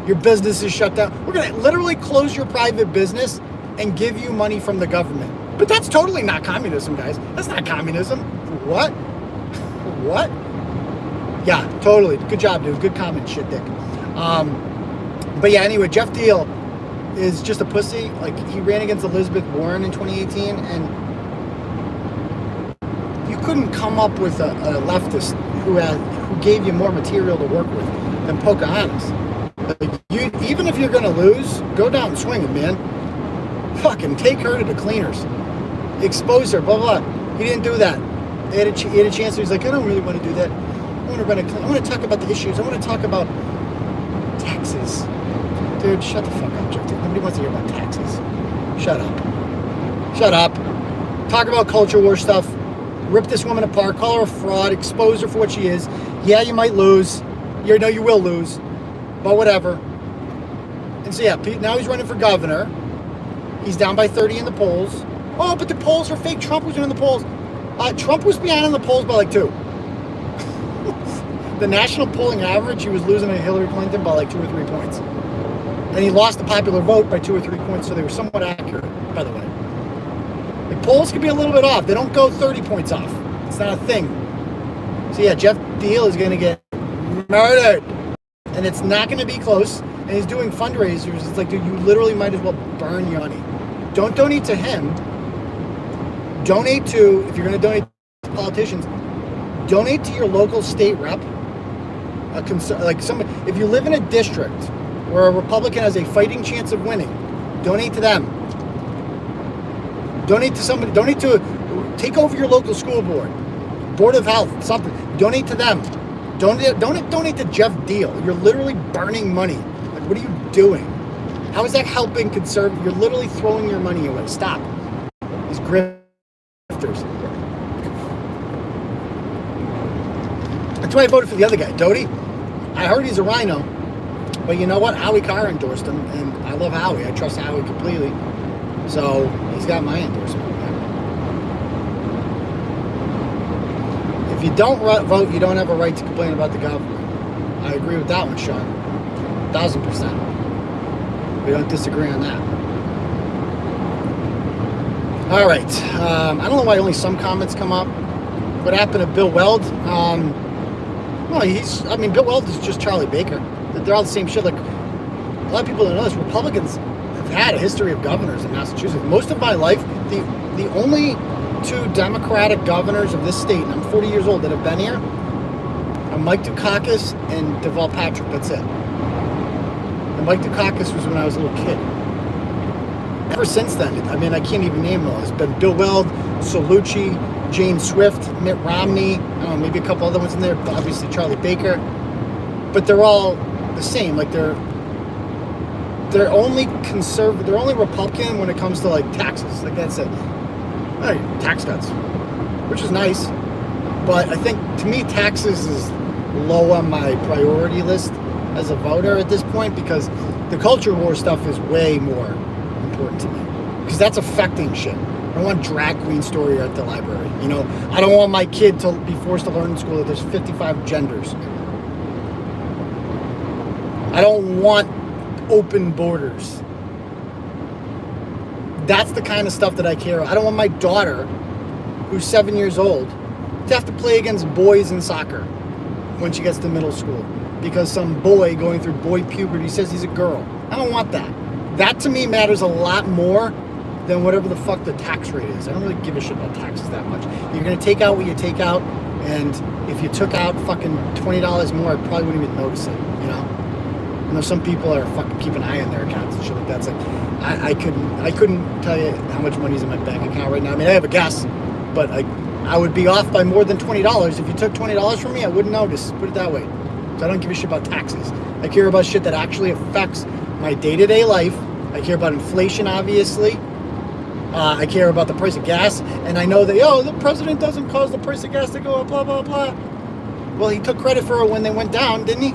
Your business is shut down. We're going to literally close your private business and give you money from the government. But that's totally not communism, guys. That's not communism. What? What? Yeah, totally. Good job, dude. Good comment, shit dick. But yeah, anyway, Jeff Deal is just a pussy. Like, he ran against Elizabeth Warren in 2018, and you couldn't come up with a leftist who gave you more material to work with than Pocahontas. Like, even if you're going to lose, go down and swing it, man. Fucking take her to the cleaners. Expose her, blah, blah. He didn't do that. He had a chance. He's like, I don't really want to do that. I want to talk about the issues. I want to talk about taxes. Dude, shut the fuck up, Jeff. Nobody wants to hear about taxes. Shut up. Shut up. Talk about culture war stuff. Rip this woman apart. Call her a fraud. Expose her for what she is. Yeah, you might lose. You will lose. But whatever. And so yeah, now he's running for governor. He's down by 30 in the polls. Oh, but the polls are fake. Trump was in the polls. Trump was behind in the polls by like 2. The national polling average, he was losing to Hillary Clinton by like 2 or 3 points. And he lost the popular vote by 2 or 3 points, so they were somewhat accurate, by the way. The polls can be a little bit off. They don't go 30 points off. It's not a thing. So yeah, Jeff Deal is going to get murdered. And it's not going to be close. And he's doing fundraisers. It's like, dude, you literally might as well burn your money. Don't donate to him. Donate to, if you're going to donate to politicians, donate to your local state rep. If you live in a district where a Republican has a fighting chance of winning, donate to them. Donate to somebody. Take over your local school board of health, something. Donate to them. Don't donate to Jeff Deal. You're literally burning money. Like, what are you doing? How is that helping conservative? You're literally throwing your money away. Stop. These grifters. That's why I voted for the other guy, Doty. I heard he's a rhino, but you know what? Howie Carr endorsed him, and I love Howie. I trust Howie completely. So he's got my endorsement. If you don't vote, you don't have a right to complain about the government. I agree with that one, Sean. 1000%. We don't disagree on that. All right. I don't know why only some comments come up. What happened to Bill Weld? Well, Bill Weld is just Charlie Baker. They're all the same shit. Like, a lot of people don't know this. Republicans have had a history of governors in Massachusetts. Most of my life, the only two Democratic governors of this state, and I'm 40 years old, that have been here are Mike Dukakis and Deval Patrick. That's it. And Mike Dukakis was when I was a little kid. Ever since then, I mean, I can't even name them all. It's been Bill Weld, Solucci, Jane Swift, Mitt Romney, I don't know, maybe a couple other ones in there, but obviously Charlie Baker. But they're all the same. Like, they're only conservative, they're only Republican when it comes to, like, taxes. Like, that's it. Hey, tax cuts, which is nice. But I think, to me, taxes is low on my priority list as a voter at this point, because the culture war stuff is way more important to me. Because that's affecting shit. I don't want a drag queen story at the library. You know, I don't want my kid to be forced to learn in school that there's 55 genders. I don't want open borders. That's the kind of stuff that I care about. I don't want my daughter, who's 7 years old, to have to play against boys in soccer when she gets to middle school because some boy going through boy puberty says he's a girl. I don't want that. That to me matters a lot more than whatever the fuck the tax rate is. I don't really give a shit about taxes that much. You're going to take out what you take out, and if you took out fucking $20 more, I probably wouldn't even notice it, you know? I know some people are fucking keep an eye on their accounts and shit like that. It's like, I couldn't tell you how much money's in my bank account right now. I mean, I have a guess, but I would be off by more than $20. If you took $20 from me, I wouldn't notice. Put it that way. So I don't give a shit about taxes. I care about shit that actually affects my day-to-day life. I care about inflation, obviously. I care about the price of gas. And I know that, the president doesn't cause the price of gas to go up, blah, blah, blah. Well, he took credit for it when they went down, didn't he?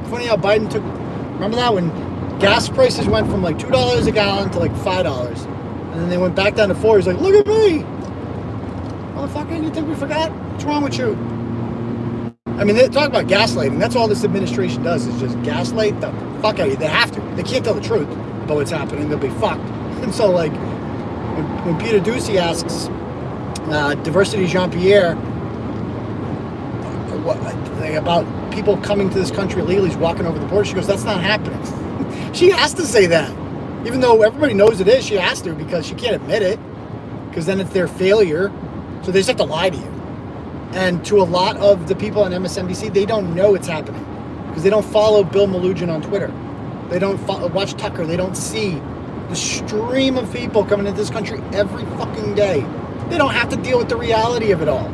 Funny how Biden took... Remember that? When gas prices went from like $2 a gallon to like $5. And then they went back down to $4. He's like, look at me! Motherfucker, you think we forgot? What's wrong with you? I mean, they talk about gaslighting. That's all this administration does, is just gaslight the fuck out of you. They have to. They can't tell the truth about what's happening. They'll be fucked. And so, like, when Peter Doocy asks Diversity Jean-Pierre about people coming to this country illegally, walking over the border, she goes, that's not happening. She has to say that. Even though everybody knows it is, she has to, because she can't admit it, because then it's their failure. So they just have to lie to you. And to a lot of the people on MSNBC, they don't know it's happening because they don't follow Bill Melugin on Twitter. They don't watch Tucker. They don't see the stream of people coming into this country every fucking day. They don't have to deal with the reality of it all.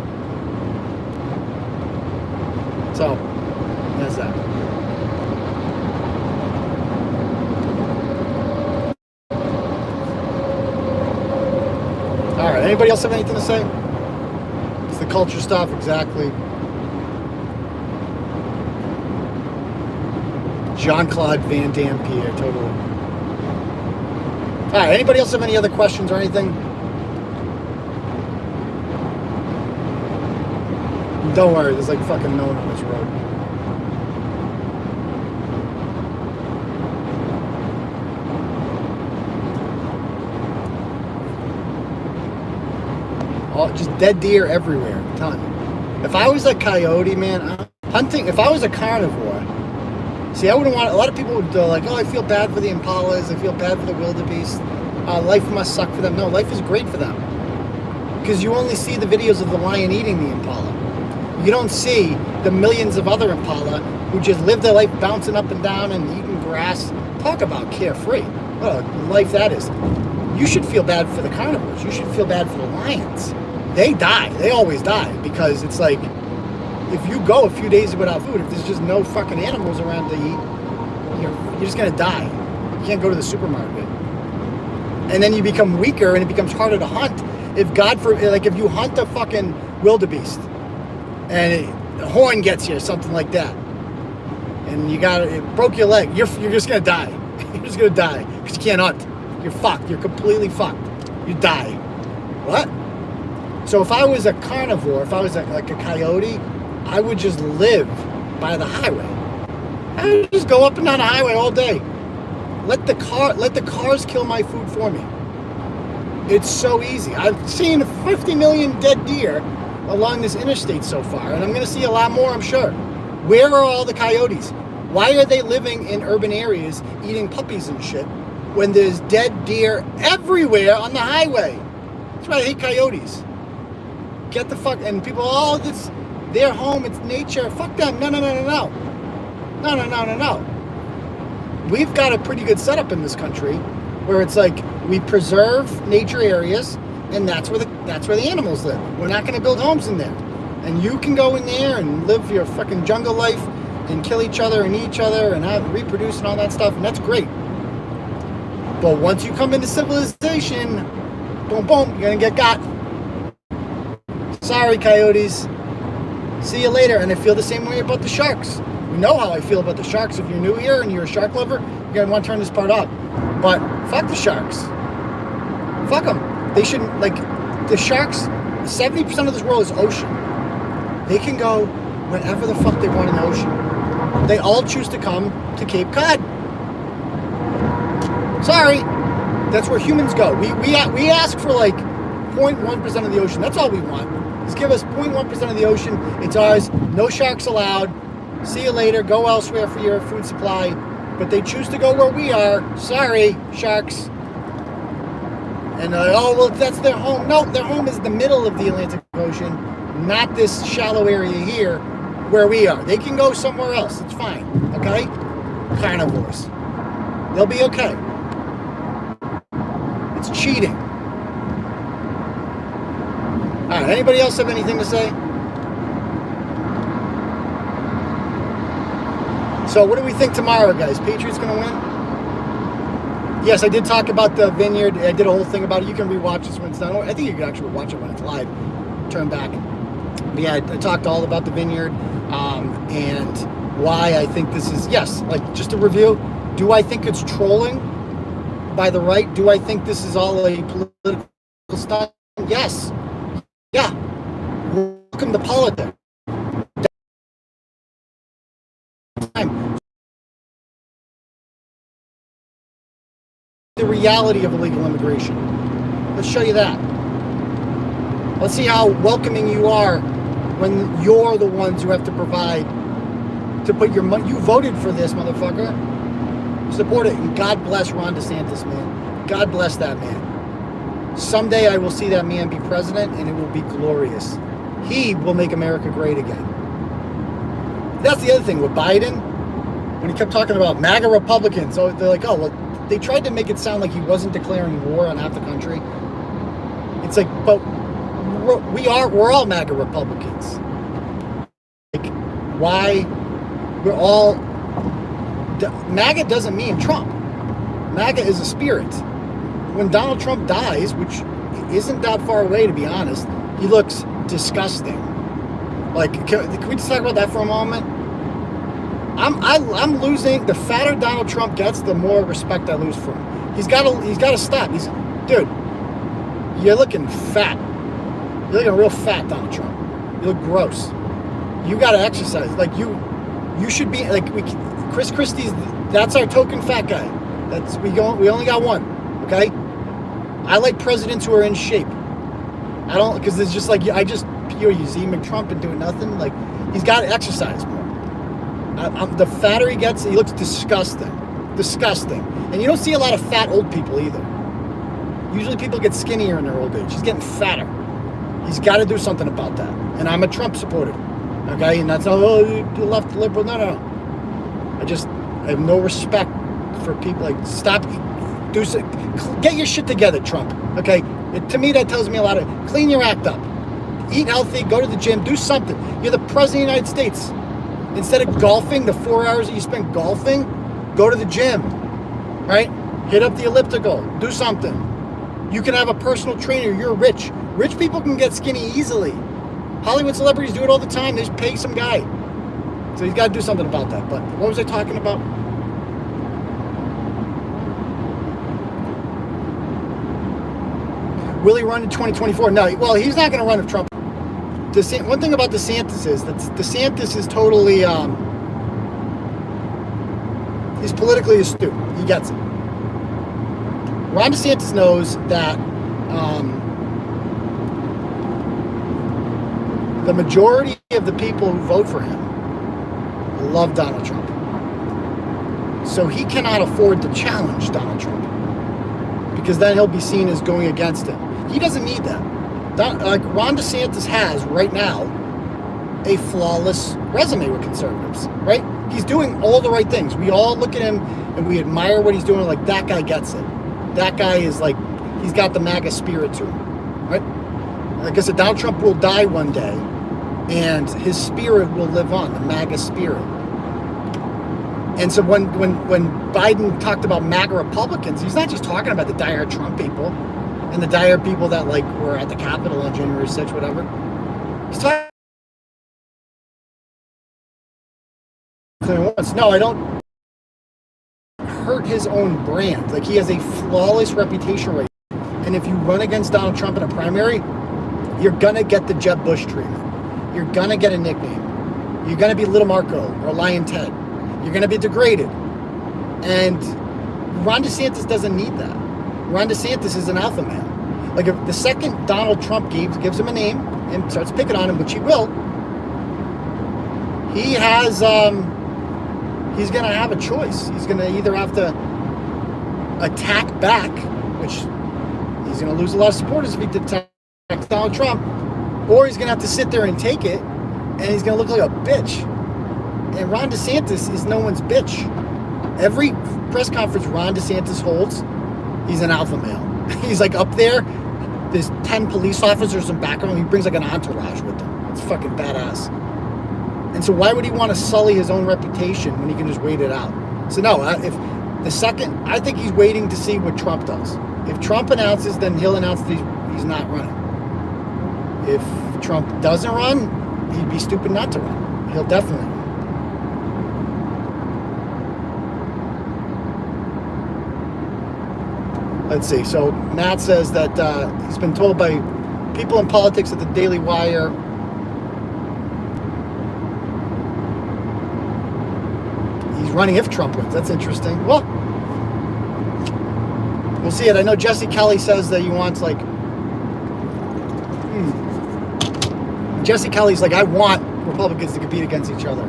So, that's that. All right, anybody else have anything to say? It's the culture stuff, exactly. Jean-Claude Van Damme Pierre, totally. All right, anybody else have any other questions or anything? Don't worry, there's like fucking no one on this road. Oh, just dead deer everywhere, I'm telling you. If I was a coyote, man, hunting, if I was a carnivore, see, I wouldn't want, a lot of people would like, oh, I feel bad for the impalas, I feel bad for the wildebeest, life must suck for them. No, life is great for them. Because you only see the videos of the lion eating the impala. You don't see the millions of other impala who just live their life bouncing up and down and eating grass. Talk about carefree. What a life that is. You should feel bad for the carnivores. You should feel bad for the lions. They die. They always die because it's like, if you go a few days without food, if there's just no fucking animals around to eat, you're just going to die. You can't go to the supermarket. And then you become weaker and it becomes harder to hunt. If God forbid, like if you hunt a fucking wildebeest and the horn gets you or something like that, and it broke your leg, you're just going to die. You're just going to die because you can't hunt. You're fucked. You're completely fucked. You die. What? So if I was a carnivore, if I was like a coyote, I would just live by the highway. I would just go up and down the highway all day. Let the cars kill my food for me. It's so easy. I've seen 50 million dead deer along this interstate so far, and I'm going to see a lot more, I'm sure. Where are all the coyotes? Why are they living in urban areas eating puppies and shit when there's dead deer everywhere on the highway? That's why I hate coyotes. Get the fuck, and people, oh, this, their home, it's nature. Fuck them. No. We've got a pretty good setup in this country where it's like we preserve nature areas, and that's where the animals live. We're not going to build homes in there. And you can go in there and live your fucking jungle life and kill each other and eat each other and reproduce and all that stuff, and that's great. But once you come into civilization, boom, boom, you're going to get got. Sorry, coyotes. See you later. And I feel the same way about the sharks. You know how I feel about the sharks. If you're new here and you're a shark lover, you're going to want to turn this part off. But fuck the sharks. Fuck them. They shouldn't, like, the sharks, 70% of this world is ocean. They can go wherever the fuck they want in the ocean. They all choose to come to Cape Cod. Sorry. That's where humans go. We ask for like 0.1% of the ocean. That's all we want. Just give us 0.1% of the ocean. It's ours. No sharks allowed. See you later. Go elsewhere for your food supply. But they choose to go where we are. Sorry, sharks. And oh, well, that's their home. No, their home is the middle of the Atlantic Ocean, not this shallow area here where we are. They can go somewhere else. It's fine. Okay? Carnivores. They'll be okay. It's cheating. All right, anybody else have anything to say? So what do we think tomorrow, guys? Patriots going to win? Yes, I did talk about the Vineyard. I did a whole thing about it. You can rewatch this when it's done. I think you can actually watch it when it's live. Turn back. But yeah, I talked all about the Vineyard and why I think this is, yes, like just a review. Do I think it's trolling by the right? Do I think this is all a political stunt? Yes. Yeah. Welcome to politics. The reality of illegal immigration. Let's show you that. Let's see how welcoming you are when you're the ones who have to provide to put your money. You voted for this, motherfucker. Support it. And God bless Ron Desantis, man. God bless that man. Someday I will see that man be president, and it will be glorious. He will make America great again. That's the other thing with Biden. When he kept talking about MAGA Republicans, so they're like, oh, well, they tried to make it sound like he wasn't declaring war on half the country. It's like, but we're all MAGA Republicans. Like, why we're all MAGA doesn't mean Trump. MAGA is a spirit. When Donald Trump dies, which isn't that far away to be honest, he looks disgusting. Like, can we just talk about that for a moment? I'm losing. The fatter Donald Trump gets, the more respect I lose for him. He's got to stop. Dude, you're looking fat. You're looking real fat, Donald Trump. You look gross. You got to exercise. Like you should be like Chris Christie's. That's our token fat guy. We only got one. Okay. I like presidents who are in shape. I don't, because it's just like you see McTrump and doing nothing. Like he's got to exercise more. The fatter he gets, he looks disgusting. Disgusting. And you don't see a lot of fat old people either. Usually people get skinnier in their old age. He's getting fatter. He's got to do something about that. And I'm a Trump supporter. Okay? And that's, oh, you left liberal. No. I have no respect for people. Like, stop. Get your shit together, Trump. Okay? To me, that tells me a lot of, clean your act up. Eat healthy, go to the gym, do something. You're the president of the United States. Instead of golfing, the 4 hours that you spend golfing, go to the gym, right? Hit up the elliptical, do something. You can have a personal trainer, you're rich. Rich people can get skinny easily. Hollywood celebrities do it all the time, they just pay some guy. So he's got to do something about that. But what was I talking about? Will he run in 2024? No, well, he's not going to run if Trump. One thing about DeSantis is that DeSantis is totally, he's politically astute. He gets it. Ron DeSantis knows that the majority of the people who vote for him love Donald Trump. So he cannot afford to challenge Donald Trump because then he'll be seen as going against him. He doesn't need that. Ron DeSantis has right now a flawless resume with conservatives, right? He's doing all the right things. We all look at him and we admire what he's doing. Like, that guy gets it. That guy is like, he's got the MAGA spirit to him, right? Like I said, Donald Trump will die one day and his spirit will live on, the MAGA spirit. And so when Biden talked about MAGA Republicans, he's not just talking about the diehard Trump people and the diehard people that like were at the Capitol on January 6th, whatever. He's talking. No, I don't hurt his own brand. Like, he has a flawless reputation right now. And if you run against Donald Trump in a primary, you're gonna get the Jeb Bush treatment. You're gonna get a nickname. You're gonna be Little Marco or Lion Ted. You're going to be degraded. And Ron DeSantis doesn't need that. Ron DeSantis is an alpha male. Like, if the second Donald Trump gives him a name and starts picking on him, which he will, he has, he's going to have a choice. He's going to either have to attack back, which he's going to lose a lot of supporters if he attacks Donald Trump, or he's going to have to sit there and take it, and he's going to look like a bitch. And Ron DeSantis is no one's bitch. Every press conference Ron DeSantis holds, he's an alpha male. He's like up there. There's 10 police officers in back of him. He brings like an entourage with him. It's fucking badass. And so why would he want to sully his own reputation when he can just wait it out? So no, I think he's waiting to see what Trump does. If Trump announces, then he'll announce that he's not running. If Trump doesn't run, he'd be stupid not to run. He'll definitely run. Let's see. So Matt says that he's been told by people in politics at the Daily Wire he's running if Trump wins. That's interesting. Well, we'll see it. I know Jesse Kelly says that he wants like... Jesse Kelly's like, I want Republicans to compete against each other.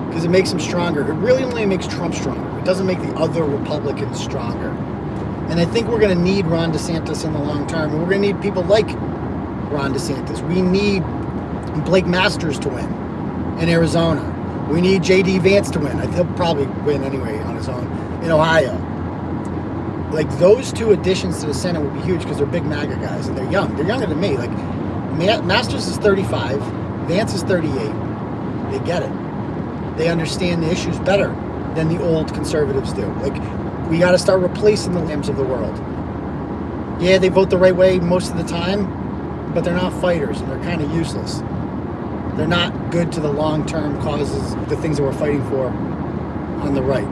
Because it makes them stronger. It really only makes Trump stronger. It doesn't make the other Republicans stronger. And I think we're going to need Ron DeSantis in the long term. And we're going to need people like Ron DeSantis. We need Blake Masters to win in Arizona. We need J.D. Vance to win. He'll probably win anyway on his own in Ohio. Like, those two additions to the Senate would be huge because they're big MAGA guys and they're young. They're younger than me. Like, Masters is 35. Vance is 38. They get it. They understand the issues better than the old conservatives do. Like, we got to start replacing the Liams of the world. Yeah, they vote the right way most of the time, but they're not fighters and they're kind of useless. They're not good to the long-term causes, the things that we're fighting for on the right.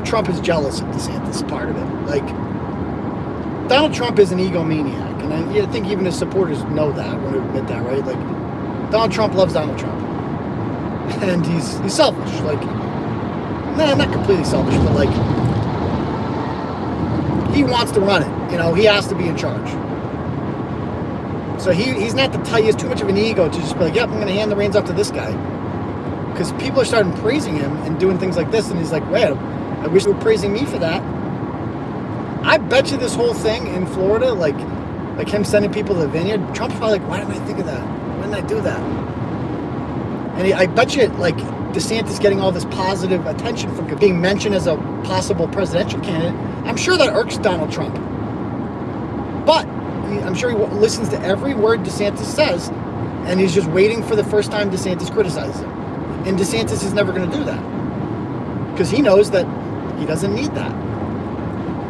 Trump is jealous of DeSantis, part of it. Like, Donald Trump is an egomaniac, and I think even his supporters know that, want to admit that, right? Like, Donald Trump loves Donald Trump, and he's selfish. Like, no, not completely selfish, but like, he wants to run it. You know, he has to be in charge. So he's not the type. He has too much of an ego to just be like, yep, I'm going to hand the reins off to this guy, because people are starting praising him and doing things like this, and he's like, wait, I wish they were praising me for that. I bet you this whole thing in Florida, like him sending people to the Vineyard, Trump's probably like, why didn't I think of that? Why didn't I do that? And I bet you, like, DeSantis getting all this positive attention from being mentioned as a possible presidential candidate, I'm sure that irks Donald Trump. But I'm sure he listens to every word DeSantis says, and he's just waiting for the first time DeSantis criticizes him. And DeSantis is never going to do that, because he knows that he doesn't need that.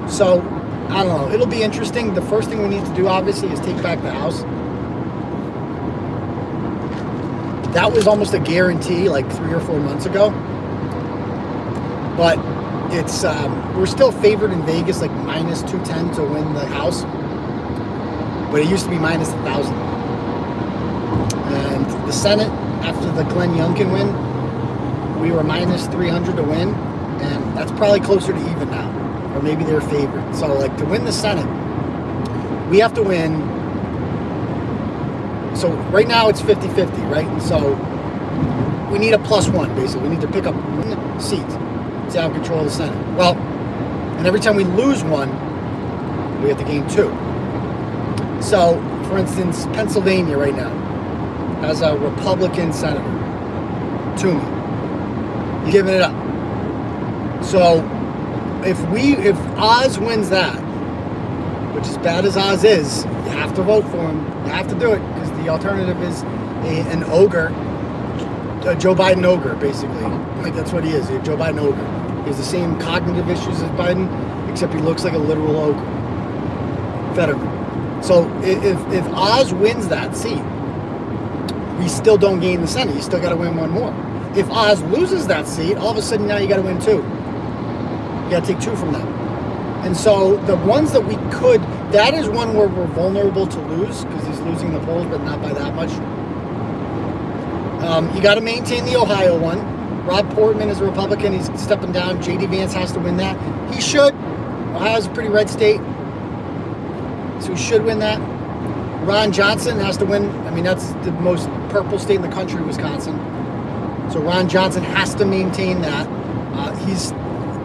So, I don't know. It'll be interesting. The first thing we need to do, obviously, is take back the House. That was almost a guarantee, like 3 or 4 months ago. But it's we're still favored in Vegas, like minus 210 to win the House. But it used to be minus 1,000. And the Senate, after the Glenn Youngkin win, we were minus 300 to win. And that's probably closer to even now. Or maybe they're favored. So, like, to win the Senate, we have to win. So right now it's 50-50, right? And so we need a +1, basically. We need to pick up one seat to have control of the Senate. Well, and every time we lose one, we have to gain 2. So, for instance, Pennsylvania right now has a Republican senator, Toomey. He's giving it up. So, if Oz wins that, which as bad as Oz is, you have to vote for him. You have to do it because the alternative is an ogre, a Joe Biden ogre, basically. Like that's what he is, a Joe Biden ogre. He has the same cognitive issues as Biden, except he looks like a literal ogre. Fetterman. So if Oz wins that seat, we still don't gain the Senate. You still got to win one more. If Oz loses that seat, all of a sudden now you got to win 2. You got to take 2 from them. And so the ones that we could, that is one where we're vulnerable to lose because he's losing the polls, but not by that much. You got to maintain the Ohio one. Rob Portman is a Republican. He's stepping down. J.D. Vance has to win that. He should. Ohio's a pretty red state, so he should win that. Ron Johnson has to win. I mean, that's the most purple state in the country, Wisconsin. So Ron Johnson has to maintain that. He's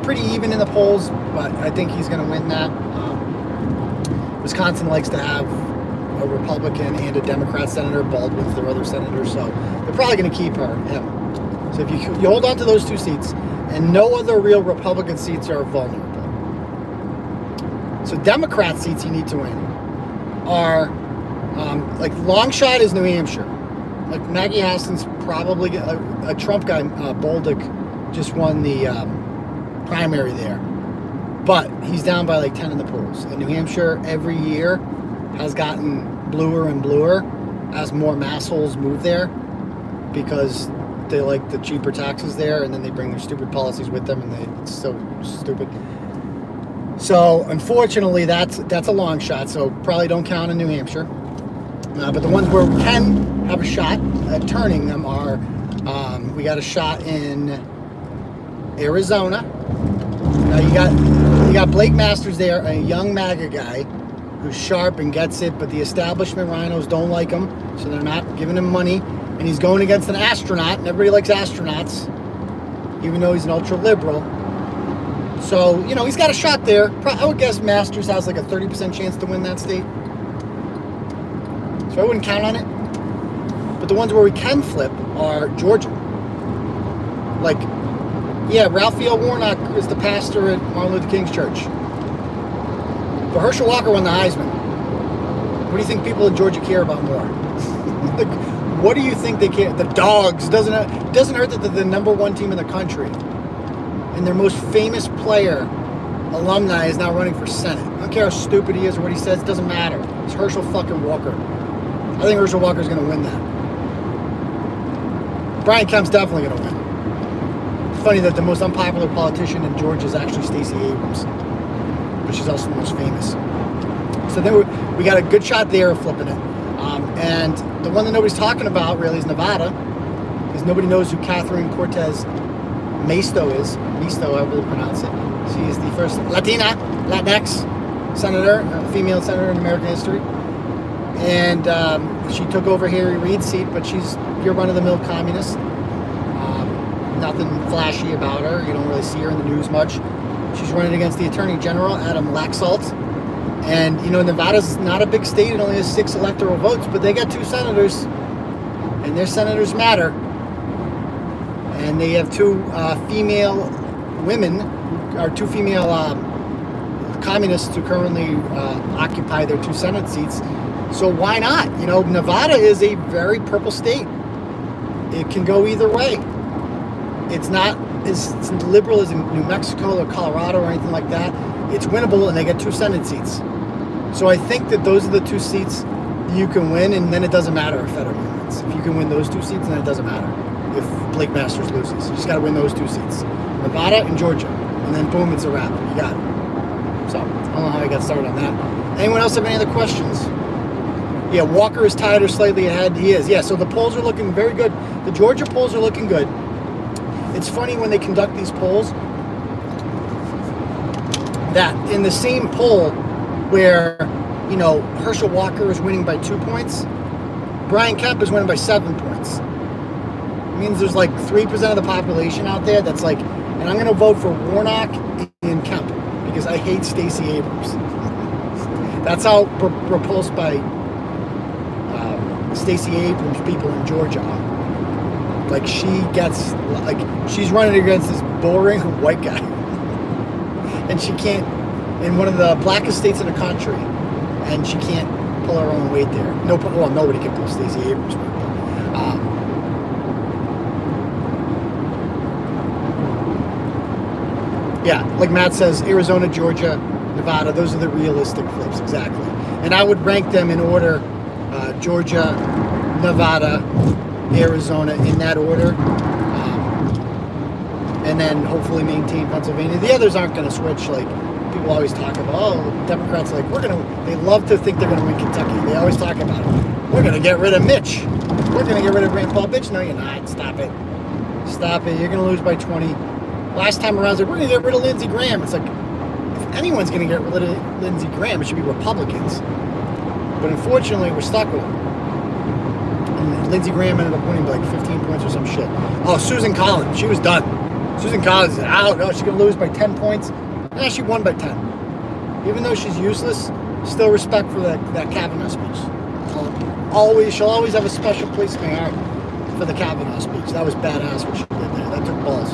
pretty even in the polls, but I think he's going to win that. Wisconsin likes to have a Republican and a Democrat senator. Baldwin's their other senator, so they're probably going to keep him. So if you hold on to those 2 seats, and no other real Republican seats are vulnerable. So Democrat seats you need to win are, like long shot is New Hampshire. Like Maggie Hassan's probably a Trump guy. Bolduc just won the primary there, but he's down by like 10 in the polls. And New Hampshire every year has gotten bluer and bluer as more massholes move there because they like the cheaper taxes there, and then they bring their stupid policies with them, and it's so stupid. So unfortunately, that's a long shot. So probably don't count in New Hampshire. But the ones where we can have a shot at turning them are, we got a shot in Arizona. Now you got Blake Masters there, a young MAGA guy who's sharp and gets it, but the establishment rhinos don't like him, so they're not giving him money. And he's going against an astronaut, and everybody likes astronauts, even though he's an ultra liberal. So, you know, he's got a shot there. I would guess Masters has like a 30% chance to win that state. So I wouldn't count on it. But the ones where we can flip are Georgia. Like, yeah, Raphael Warnock is the pastor at Martin Luther King's church. But Herschel Walker won the Heisman. What do you think people in Georgia care about more? Like, what do you think they care? The dogs. Doesn't hurt that they're the #1 team in the country. And their most famous player, alumni, is now running for Senate. I don't care how stupid he is or what he says. It doesn't matter. It's Herschel fucking Walker. I think Herschel Walker's going to win that. Brian Kemp's definitely going to win. It's funny that the most unpopular politician in Georgia is actually Stacey Abrams, but she's also the most famous. So then we got a good shot there of flipping it. And the one that nobody's talking about really is Nevada, because nobody knows who Catherine Cortez Masto is. Misto, however they pronounce it. She is the first Latinx senator, female senator in American history. And she took over Harry Reid's seat, but she's your run-of-the-mill communist. Nothing flashy about her. You don't really see her in the news much. She's running against the Attorney General, Adam Laxalt. And, you know, Nevada's not a big state. It only has 6 electoral votes, but they got 2 senators. And their senators matter. And they have 2 female women, or 2 female communists who currently occupy their 2 Senate seats. So why not? You know, Nevada is a very purple state. It can go either way. It's not as liberal as in New Mexico or Colorado or anything like that. It's winnable, and they get 2 Senate seats. So I think that those are the 2 seats you can win, and then it doesn't matter if Fetterman wins. If you can win those 2 seats, then it doesn't matter if Blake Masters loses. You just got to win those 2 seats. Nevada and Georgia. And then boom, it's a wrap. You got it. So, I don't know how I got started on that. Anyone else have any other questions? Yeah, Walker is tied or slightly ahead. He is. Yeah, so the polls are looking very good. The Georgia polls are looking good. It's funny when they conduct these polls that in the same poll where you know, Herschel Walker is winning by 2 points. Brian Kemp is winning by 7 points. It means there's like 3% of the population out there that's like, and I'm going to vote for Warnock and Kemp because I hate Stacey Abrams. That's how repulsed by Stacey Abrams people in Georgia are. Like she's running against this boring white guy. And she can't, in one of the blackest states in the country, and she can't pull her own weight there. Nobody can pull Stacey Abrams' weight. Yeah, like Matt says, Arizona, Georgia, Nevada, those are the realistic flips, exactly. And I would rank them in order, Georgia, Nevada, Arizona, in that order. And then hopefully maintain Pennsylvania. The others aren't going to switch. Like, people always talk about, Democrats, like, they love to think they're going to win Kentucky. They always talk about it. We're going to get rid of Mitch. We're going to get rid of Rand Paul. Bitch, no, you're not. Stop it. Stop it. You're going to lose by 20. Last time around, we're going to get rid of Lindsey Graham. It's like, if anyone's going to get rid of Lindsey Graham, it should be Republicans. But unfortunately, we're stuck with him. And Lindsey Graham ended up winning by like 15 points or some shit. Oh, Susan Collins, she was done. Susan Collins is out. Oh, she's going to lose by 10 points. Yeah, she won by 10. Even though she's useless, still respect for that Kavanaugh speech. She'll always have a special place in my heart for the Kavanaugh speech. That was badass what she did there. That took balls.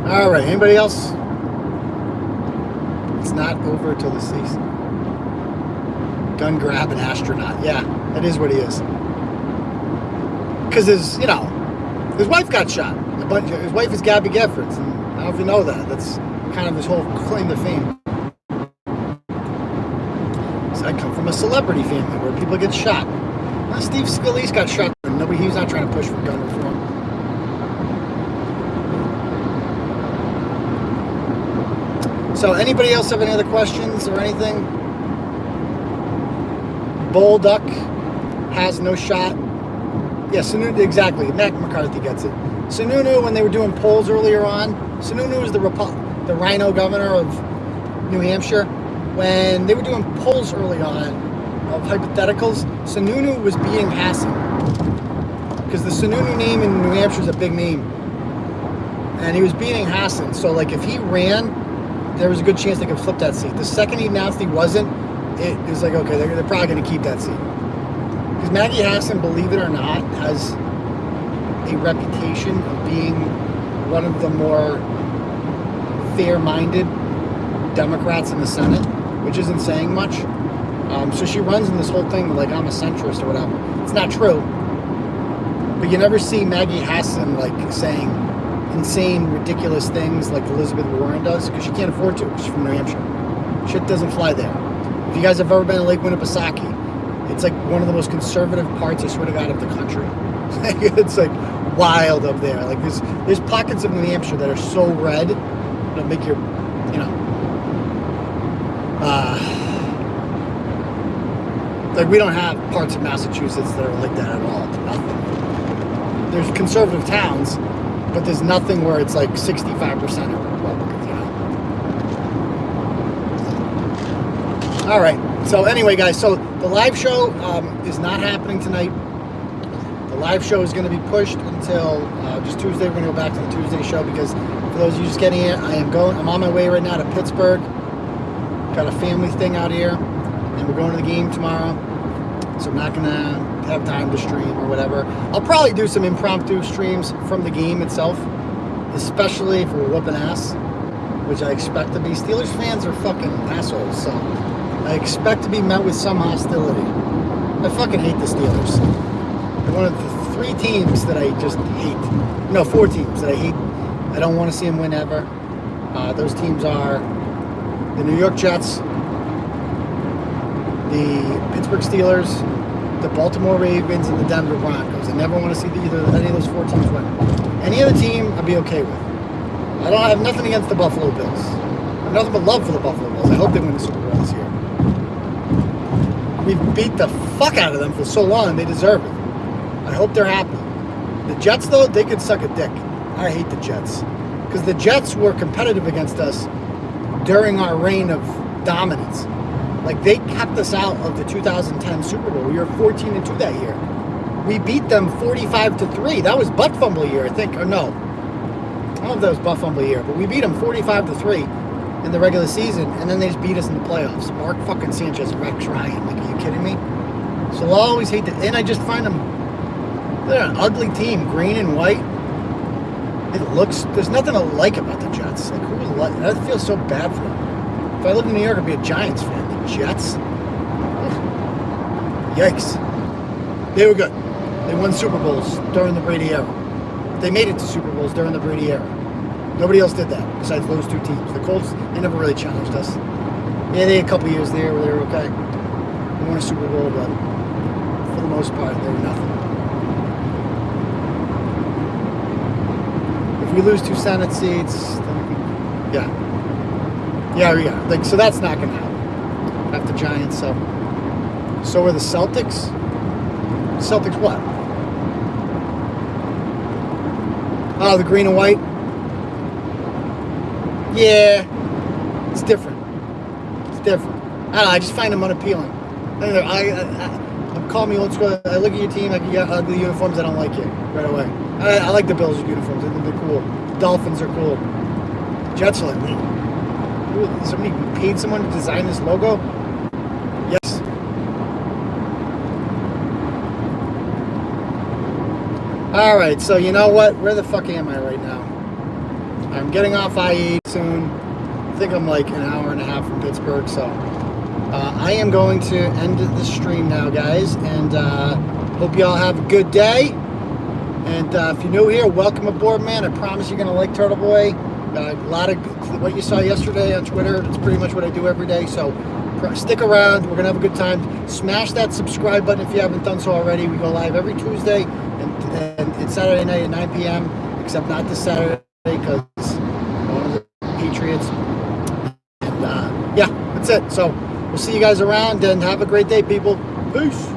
All right, anybody else? It's not over till the season. Gun grab an astronaut. Yeah, that is what he is. Because his wife got shot. His wife is Gabby Giffords, and I don't know if you know that. That's kind of his whole claim to fame. So I come from a celebrity family where people get shot. Well, Steve Scalise got shot, but he's not trying to push for gun reform. So anybody else have any other questions or anything? Bull Duck has no shot. Yeah, Sununu, exactly. Mac McCarthy gets it. Sununu, when they were doing polls earlier on, Sununu was the rhino governor of New Hampshire. When they were doing polls early on of hypotheticals, Sununu was beating Hassan. Because the Sununu name in New Hampshire is a big name. And he was beating Hassan. So, like, if he ran, there was a good chance they could flip that seat. The second he announced he wasn't, it was like, okay, they're probably going to keep that seat. Because Maggie Hassan, believe it or not, has a reputation of being one of the more fair-minded Democrats in the Senate, which isn't saying much. So she runs in this whole thing like I'm a centrist or whatever. It's not true. But you never see Maggie Hassan like saying insane, ridiculous things like Elizabeth Warren does, because she can't afford to. She's from New Hampshire. Shit doesn't fly there. If you guys have ever been to Lake Winnipesaukee, it's like one of the most conservative parts, I swear to God, of the country. It's like wild up there. Like there's pockets of New Hampshire that are so red that'll make your, like we don't have parts of Massachusetts that are like that at all. Nothing. There's conservative towns, but there's nothing where it's like 65% are Republicans, All right. So anyway, guys, so the live show is not happening tonight. The live show is going to be pushed until just Tuesday. We're going to go back to the Tuesday show because for those of you just getting it, I'm on my way right now to Pittsburgh. Got a family thing out here, and we're going to the game tomorrow. So I'm not going to have time to stream or whatever. I'll probably do some impromptu streams from the game itself, especially if we're whooping ass, which I expect to be. Steelers fans are fucking assholes, so I expect to be met with some hostility. I fucking hate the Steelers. They're one of the 3 teams that I just hate. No, 4 teams that I hate. I don't want to see them win ever. Those teams are the New York Jets, the Pittsburgh Steelers, the Baltimore Ravens, and the Denver Broncos. I never want to see any of those 4 teams win. Any other team, I'd be okay with. I have nothing against the Buffalo Bills. I have nothing but love for the Buffalo Bills. I hope they win the Super Bowl this year. We've beat the fuck out of them for so long, they deserve it. I hope they're happy. The Jets, though, they could suck a dick. I hate the Jets. Because the Jets were competitive against us during our reign of dominance. Like, they kept us out of the 2010 Super Bowl. We were 14-2 that year. We beat them 45-3. That was butt fumble year, I think. Or no. I don't know if that was butt fumble year, but we beat them 45-3 in the regular season, and then they just beat us in the playoffs. Mark fucking Sanchez, Rex Ryan. Like, are you kidding me? So I'll always hate that. And I just find them, they're an ugly team. Green and white. It looks, there's nothing to like about the Jets. Like, who would like, I feel so bad for them. If I lived in New York, I'd be a Giants fan. The Jets? Yikes. They were good. They won Super Bowls during the Brady era. They made it to Super Bowls during the Brady era. Nobody else did that besides those two teams. The Colts, they never really challenged us. Yeah, they had a couple years there where they were okay. They won a Super Bowl, but for the most part, they were nothing. If we lose 2 Senate seats, then yeah. Like, so that's not going to happen. After Giants, so are the Celtics. Celtics what? Oh, the green and white? Yeah. It's different. It's different. I don't know, I just find them unappealing. I'm calling me old school. I look at your team, like, you got ugly uniforms, I don't like you right away. I like the Bills uniforms. I think they're cool. Dolphins are cool. Jets are like, somebody paid someone to design this logo? Yes. Alright, so you know what? Where the fuck am I right now? I'm getting off I-8 soon. I think I'm like an hour and a half from Pittsburgh, so I am going to end the stream now, guys, and hope you all have a good day. And if you're new here, welcome aboard, man. I promise you're going to like Turtleboy. A lot of what you saw yesterday on Twitter, it's pretty much what I do every day. So stick around. We're going to have a good time. Smash that subscribe button if you haven't done so already. We go live every Tuesday and it's Saturday night at 9 p.m., except not this Saturday because one of the Patriots. And yeah, that's it. So we'll see you guys around and have a great day, people. Peace.